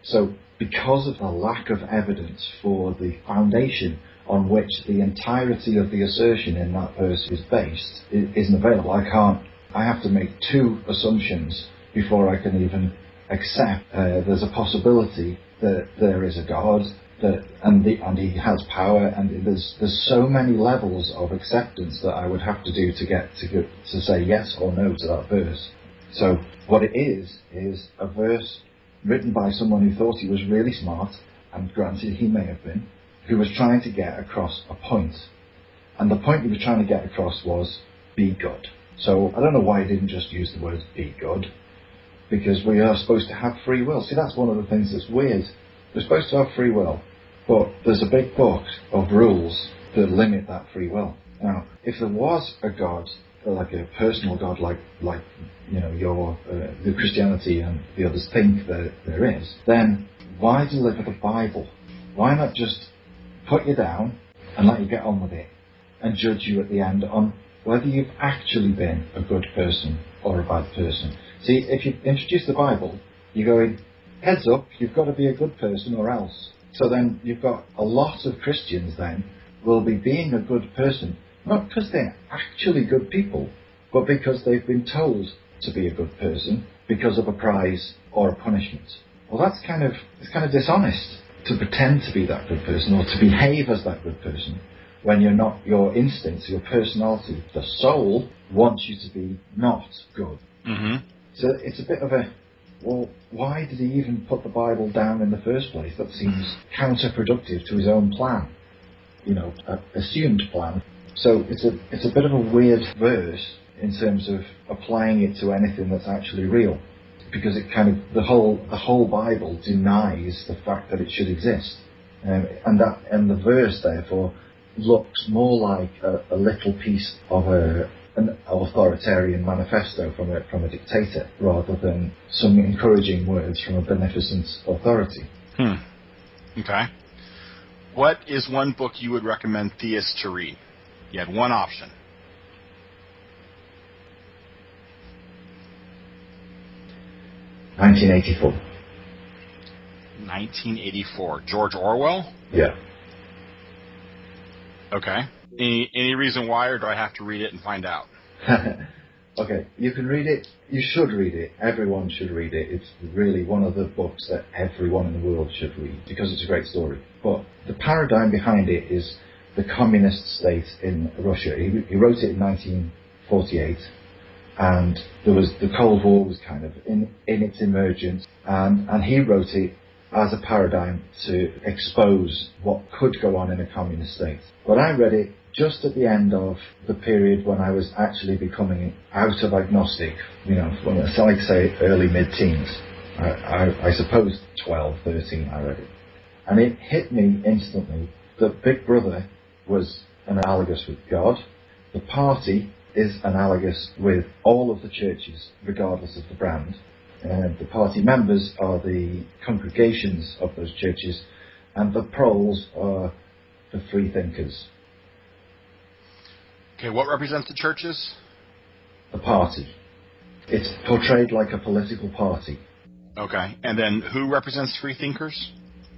So, because of the lack of evidence for the foundation on which the entirety of the assertion in that verse is based, it isn't available. I have to make two assumptions before I can even accept there's a possibility that there is a God, and He has power, and there's so many levels of acceptance that I would have to do to say yes or no to that verse. So what it is a verse written by someone who thought he was really smart, and granted he may have been, who was trying to get across a point. And the point he was trying to get across was, be good. So I don't know why he didn't just use the word be good, because we are supposed to have free will. See, that's one of the things that's weird. We're supposed to have free will, but there's a big book of rules that limit that free will. Now, if there was a God, like a personal God, like the Christianity and the others think that there is, then why deliver the Bible? Why not just put you down and let you get on with it, and judge you at the end on whether you've actually been a good person or a bad person. See, if you introduce the Bible, you're going, heads up, you've got to be a good person or else. So then you've got a lot of Christians then will be being a good person, not because they're actually good people, but because they've been told to be a good person because of a prize or a punishment. Well, it's kind of dishonest to pretend to be that good person or to behave as that good person when you're not. Your instincts, your personality, the soul wants you to be not good. Mm-hmm. So it's a bit of a, well, why did he even put the Bible down in the first place? That seems counterproductive to his own plan, assumed plan. So it's a bit of a weird verse in terms of applying it to anything that's actually real, because it kind of the whole Bible denies the fact that it should exist, and the verse therefore looks more like a little piece of an authoritarian manifesto from a dictator rather than some encouraging words from a beneficent authority. Okay. What is one book you would recommend theists to read? You had one option. "1984. 1984. George Orwell? Yeah. Okay. Any reason why, or do I have to read it and find out? Okay, you can read it. You should read it. Everyone should read it. It's really one of the books that everyone in the world should read because it's a great story. But the paradigm behind it is the communist state in Russia. He wrote it in 1948, and the Cold War was kind of in its emergence, and he wrote it as a paradigm to expose what could go on in a communist state. But I read it just at the end of the period when I was actually becoming out of agnostic, when it's like, say, early mid-teens. I suppose 12, 13 I read it. And it hit me instantly that Big Brother was analogous with God. The party is analogous with all of the churches, regardless of the brand. The party members are the congregations of those churches, and the proles are the free thinkers. Okay, what represents the churches? The party. It's portrayed like a political party. Okay, and then who represents free thinkers?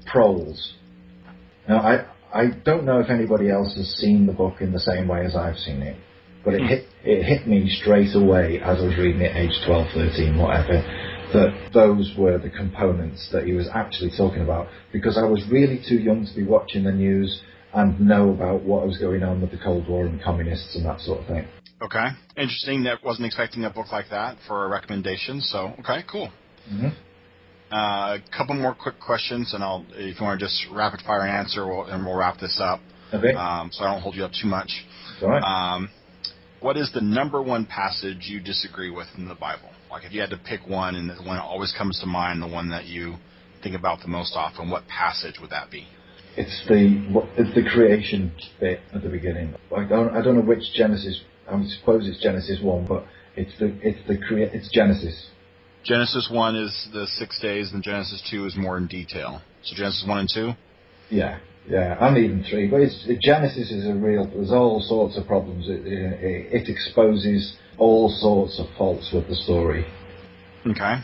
Proles. Now, I don't know if anybody else has seen the book in the same way as I've seen it, but it hit me straight away as I was reading it, age 12, 13, whatever, that those were the components that he was actually talking about, because I was really too young to be watching the news and know about what was going on with the Cold War and communists and that sort of thing. Okay, interesting. That wasn't expecting a book like that for a recommendation, so okay, cool. Mm-hmm. A couple more quick questions, and if you want to just rapid fire an answer, we'll wrap this up. Okay. So I don't hold you up too much. All right. What is the number one passage you disagree with in the Bible? Like if you had to pick one, and the one that always comes to mind, the one that you think about the most often, what passage would that be? It's the creation bit at the beginning. I don't know which Genesis. I suppose it's Genesis 1, but it's Genesis. Genesis 1 is the 6 days, and Genesis 2 is more in detail. So Genesis 1 and 2? Yeah, and even 3. But Genesis is there's all sorts of problems. It exposes all sorts of faults with the story. Okay.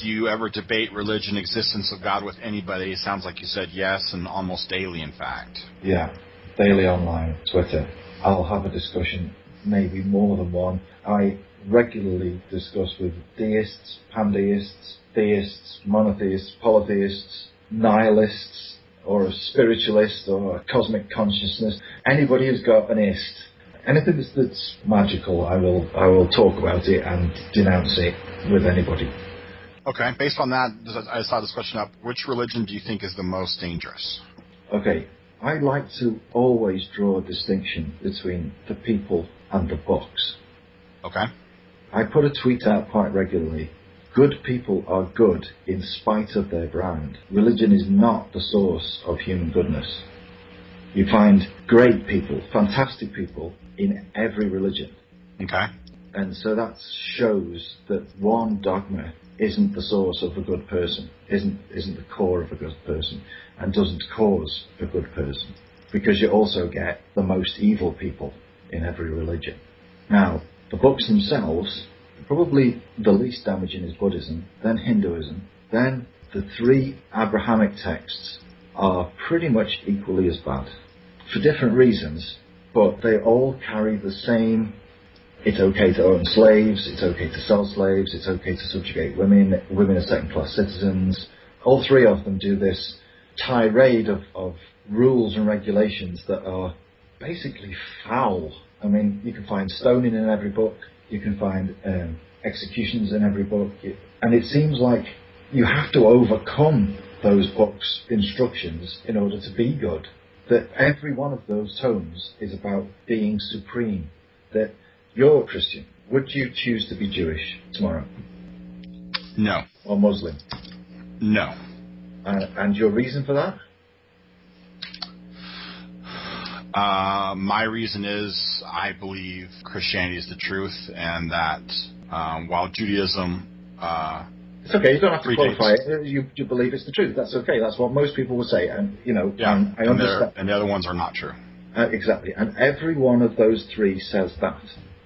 Do you ever debate religion, existence of God with anybody? It sounds like you said yes, and almost daily, in fact. Yeah, daily online, Twitter. I'll have a discussion, maybe more than one. I regularly discuss with deists, pantheists, theists, monotheists, polytheists, nihilists, or a spiritualist, or a cosmic consciousness. Anybody who's got an ist. Anything that's magical, I will talk about it and denounce it with anybody. Okay, based on that, I saw this question up. Which religion do you think is the most dangerous? Okay, I like to always draw a distinction between the people and the books. Okay. I put a tweet out quite regularly. Good people are good in spite of their brand. Religion is not the source of human goodness. You find great people, fantastic people, in every religion. Okay. And so that shows that one dogma isn't the source of a good person, isn't the core of a good person, and doesn't cause a good person. Because you also get the most evil people in every religion. Now, the books themselves, probably the least damaging is Buddhism, then Hinduism, then the three Abrahamic texts are pretty much equally as bad, for different reasons, but they all carry the same: it's okay to own slaves, it's okay to sell slaves, it's okay to subjugate women, women are second-class citizens. All three of them do this tirade of rules and regulations that are basically foul. I mean, you can find stoning in every book, you can find executions in every book, and it seems like you have to overcome those books' instructions in order to be good. That every one of those tomes is about being supreme. That you're a Christian. Would you choose to be Jewish tomorrow? No. Or Muslim? No. And your reason for that? My reason is I believe Christianity is the truth, and that while Judaism... it's okay, you don't have to qualify it. You believe it's the truth. That's okay. That's what most people would say. And, you know, yeah, I understand. And the other ones are not true. Exactly. And every one of those three says that,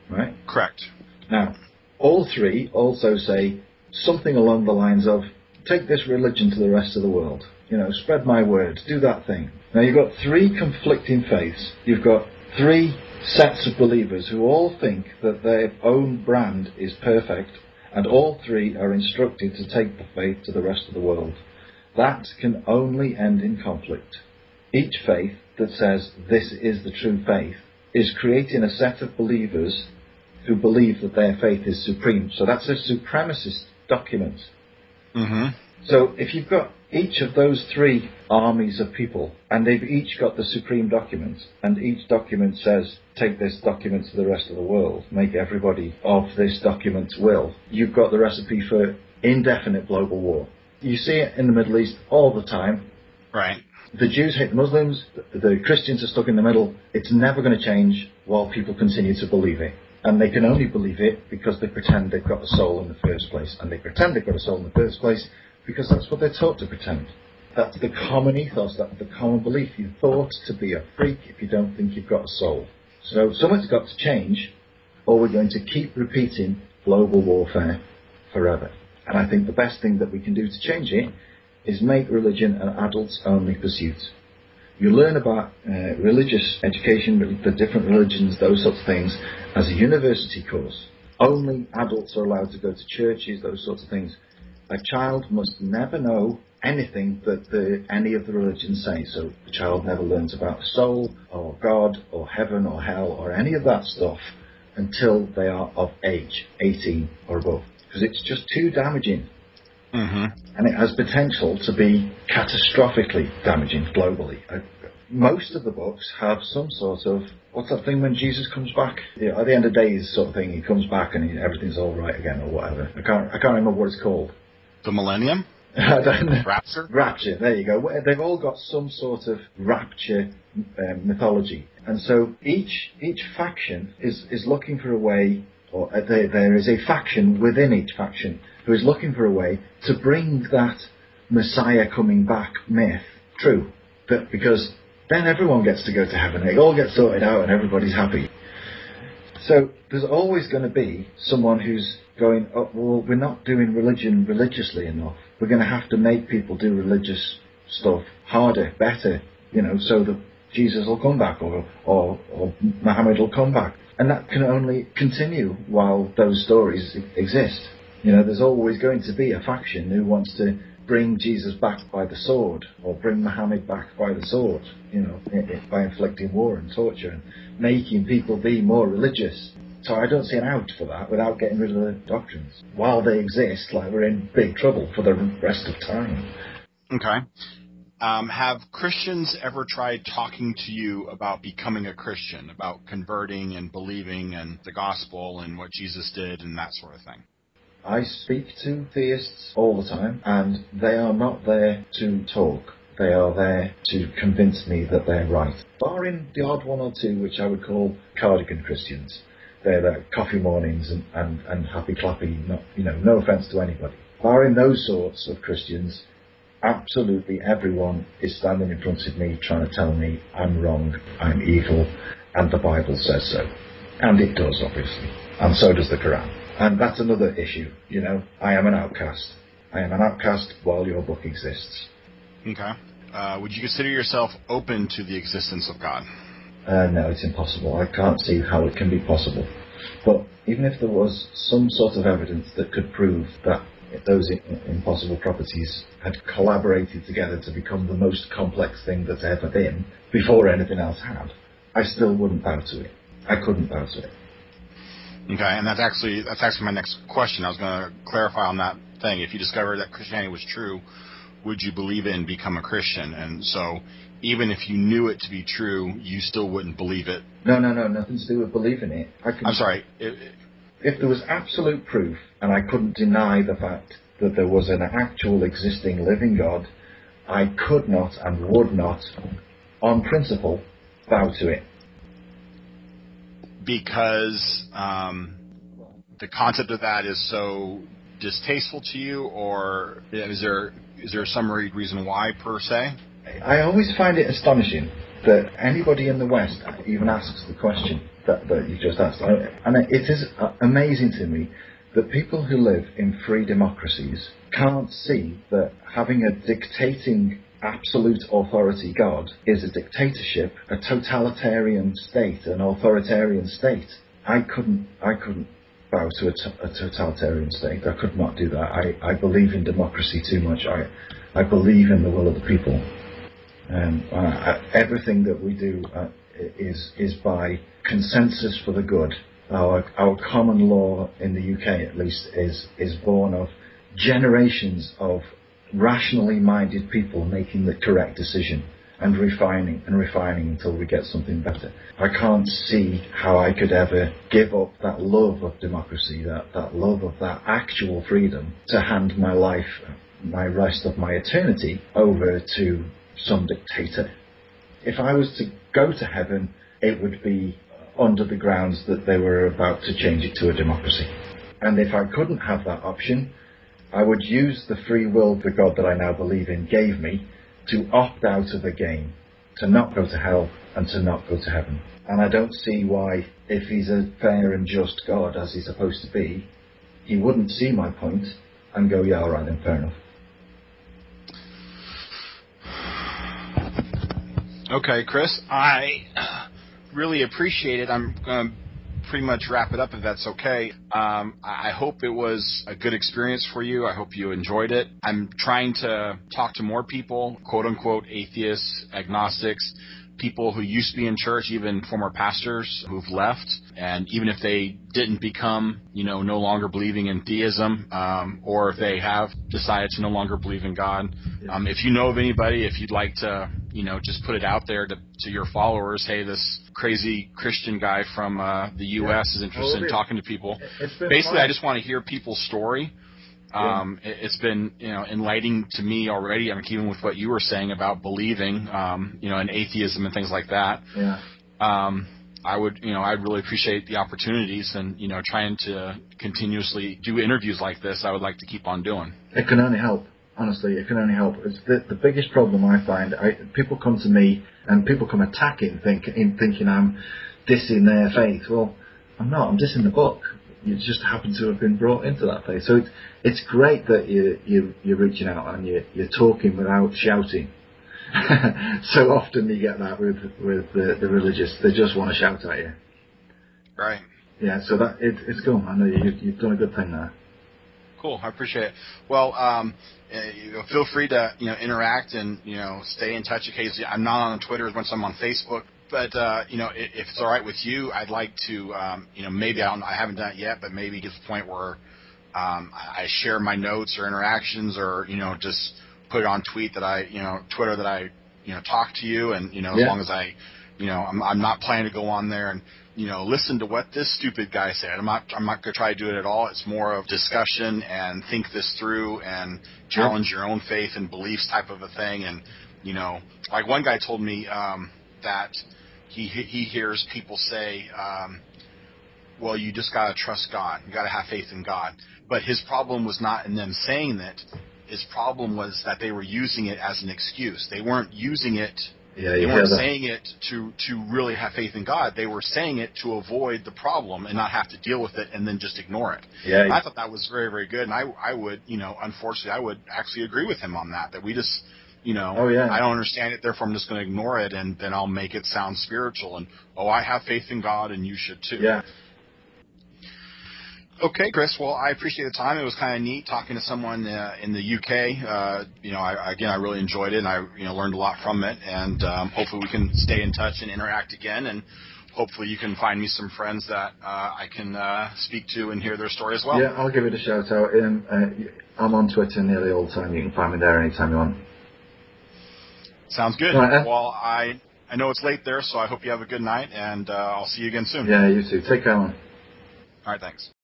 right? Correct. Now, all three also say something along the lines of, take this religion to the rest of the world. You know, spread my word. Do that thing. Now, you've got three conflicting faiths. You've got three sets of believers who all think that their own brand is perfect, and all three are instructed to take the faith to the rest of the world. That can only end in conflict. Each faith that says this is the true faith is creating a set of believers who believe that their faith is supreme. So that's a supremacist document. Mm-hmm. So if you've got each of those three armies of people, and they've each got the supreme document, and each document says, take this document to the rest of the world, make everybody of this document's will, you've got the recipe for indefinite global war. You see it in the Middle East all the time. Right. The Jews hate the Muslims, the Christians are stuck in the middle. It's never going to change while people continue to believe it. And they can only believe it because they pretend they've got a soul in the first place. And they pretend they've got a soul in the first place because that's what they're taught to pretend. That's the common ethos, that's the common belief. You're thought to be a freak if you don't think you've got a soul. So something's got to change, or we're going to keep repeating global warfare forever. And I think the best thing that we can do to change it is make religion an adults-only pursuit. You learn about religious education, the different religions, those sorts of things, as a university course. Only adults are allowed to go to churches, those sorts of things. A child must never know anything that any of the religions say. So the child never learns about the soul, or God, or heaven, or hell, or any of that stuff until they are of age, 18 or above. Because it's just too damaging. Mm-hmm. And it has potential to be catastrophically damaging globally. Most of the books have some sort of, what's that thing when Jesus comes back? Yeah, at the end of days sort of thing, he comes back and everything's all right again or whatever. I can't remember what it's called. The Millennium? I don't know. Rapture? Rapture, there you go. They've all got some sort of rapture mythology. And so each faction is looking for a way, or there is a faction within each faction who is looking for a way to bring that Messiah coming back myth true. Because then everyone gets to go to heaven. It all gets sorted out and everybody's happy. So there's always going to be someone who's going, oh, well, we're not doing religion religiously enough. We're going to have to make people do religious stuff harder, better, so that Jesus will come back or Muhammad will come back. And that can only continue while those stories exist. There's always going to be a faction who wants to bring Jesus back by the sword, or bring Muhammad back by the sword, by inflicting war and torture and making people be more religious. So I don't see an out for that without getting rid of the doctrines. While they exist, we're in big trouble for the rest of time. Okay. Have Christians ever tried talking to you about becoming a Christian, about converting and believing in the gospel and what Jesus did and that sort of thing? I speak to theists all the time, and they are not there to talk. They are there to convince me that they're right. Barring the odd one or two, which I would call cardigan Christians. They're the coffee mornings and happy clappy, no offence to anybody. Barring those sorts of Christians, absolutely everyone is standing in front of me trying to tell me I'm wrong, I'm evil, and the Bible says so. And it does, obviously. And so does the Quran. And that's another issue, you know. I am an outcast. I am an outcast while your book exists. Okay. Would you consider yourself open to the existence of God? No, it's impossible. I can't see how it can be possible. But even if there was some sort of evidence that could prove that those impossible properties had collaborated together to become the most complex thing that's ever been, before anything else had, I still wouldn't bow to it. I couldn't bow to it. Okay, and that's actually my next question. I was going to clarify on that thing. If you discovered that Christianity was true, would you believe it and become a Christian? And so, even if you knew it to be true, you still wouldn't believe it? No, nothing to do with believing it. I'm sorry. If there was absolute proof, and I couldn't deny the fact that there was an actual existing living God, I could not and would not, on principle, bow to it. Because the concept of that is so distasteful to you, or is there some reason why, per se? I always find it astonishing that anybody in the West even asks the question that you just asked. And it is amazing to me that people who live in free democracies can't see that having a dictating absolute authority God is a dictatorship, a totalitarian state, an authoritarian state. I couldn't bow to a totalitarian state. I could not do that. I believe in democracy too much. I believe in the will of the people. Everything that we do is by consensus for the good. Our common law in the UK, at least, is born of generations of rationally minded people making the correct decision and refining until we get something better. I can't see how I could ever give up that love of democracy, that love of that actual freedom, to hand my life, my rest of my eternity, over to some dictator. If I was to go to heaven, it would be under the grounds that they were about to change it to a democracy. And if I couldn't have that option, I would use the free will the God that I now believe in gave me to opt out of the game, to not go to hell and to not go to heaven. And I don't see why, if he's a fair and just God, as he's supposed to be, he wouldn't see my point and go, yeah, all right, then fair enough. Okay, Chris, I really appreciate it. I'm going to pretty much wrap it up if that's okay. I hope it was a good experience for you. I hope you enjoyed it. I'm trying to talk to more people, quote-unquote atheists, agnostics, people who used to be in church, even former pastors who've left, and even if they didn't become, no longer believing in theism, or if they have decided to no longer believe in God. If you know of anybody, if you'd like to, just put it out there to your followers, hey, this crazy Christian guy from the U.S. is interested in talking to people. Basically, fun. I just want to hear people's story. It's been, enlightening to me already. I mean, even with what you were saying about believing, in atheism and things like that. Yeah. I'd really appreciate the opportunities and, trying to continuously do interviews like this. I would like to keep on doing. It can only help. Honestly, it can only help. It's the biggest problem I find. People come to me and people come attacking, thinking I'm dissing their faith. Well, I'm not. I'm dissing the book. You just happen to have been brought into that faith. So it's great that you're reaching out and you're talking without shouting. So often you get that with the religious. They just want to shout at you. Right. Yeah. So that it's cool. I know you've done a good thing there. Cool. I appreciate it. Well, feel free to interact and stay in touch occasionally. I'm not on Twitter as much as I'm on Facebook. But, if it's all right with you, I'd like to, maybe I haven't done it yet, but maybe get to the point where I share my notes or interactions or, just put it on Twitter that I talk to you. And, as long as I'm not planning to go on there and, listen to what this stupid guy said. I'm not going to try to do it at all. It's more of discussion and think this through and challenge your own faith and beliefs type of a thing. And, like one guy told me that he hears people say, well, you just got to trust God. You got to have faith in God. But his problem was not in them saying that. His problem was that they were using it as an excuse. They weren't using it Yeah, they weren't saying it to really have faith in God. They were saying it to avoid the problem and not have to deal with it and then just ignore it. Yeah. And I thought that was very, very good. And I would, unfortunately, I would actually agree with him on that we just, I don't understand it, therefore I'm just going to ignore it, and then I'll make it sound spiritual. And, I have faith in God, and you should too. Yeah. Okay, Chris. Well, I appreciate the time. It was kind of neat talking to someone in the UK. I really enjoyed it, and I learned a lot from it. And hopefully we can stay in touch and interact again. And hopefully you can find me some friends that I can speak to and hear their story as well. Yeah, I'll give it a shout out. I'm on Twitter nearly all the time. You can find me there anytime you want. Sounds good. Right, well, I know it's late there, so I hope you have a good night, and I'll see you again soon. Yeah, you too. Take care, man. All right, thanks.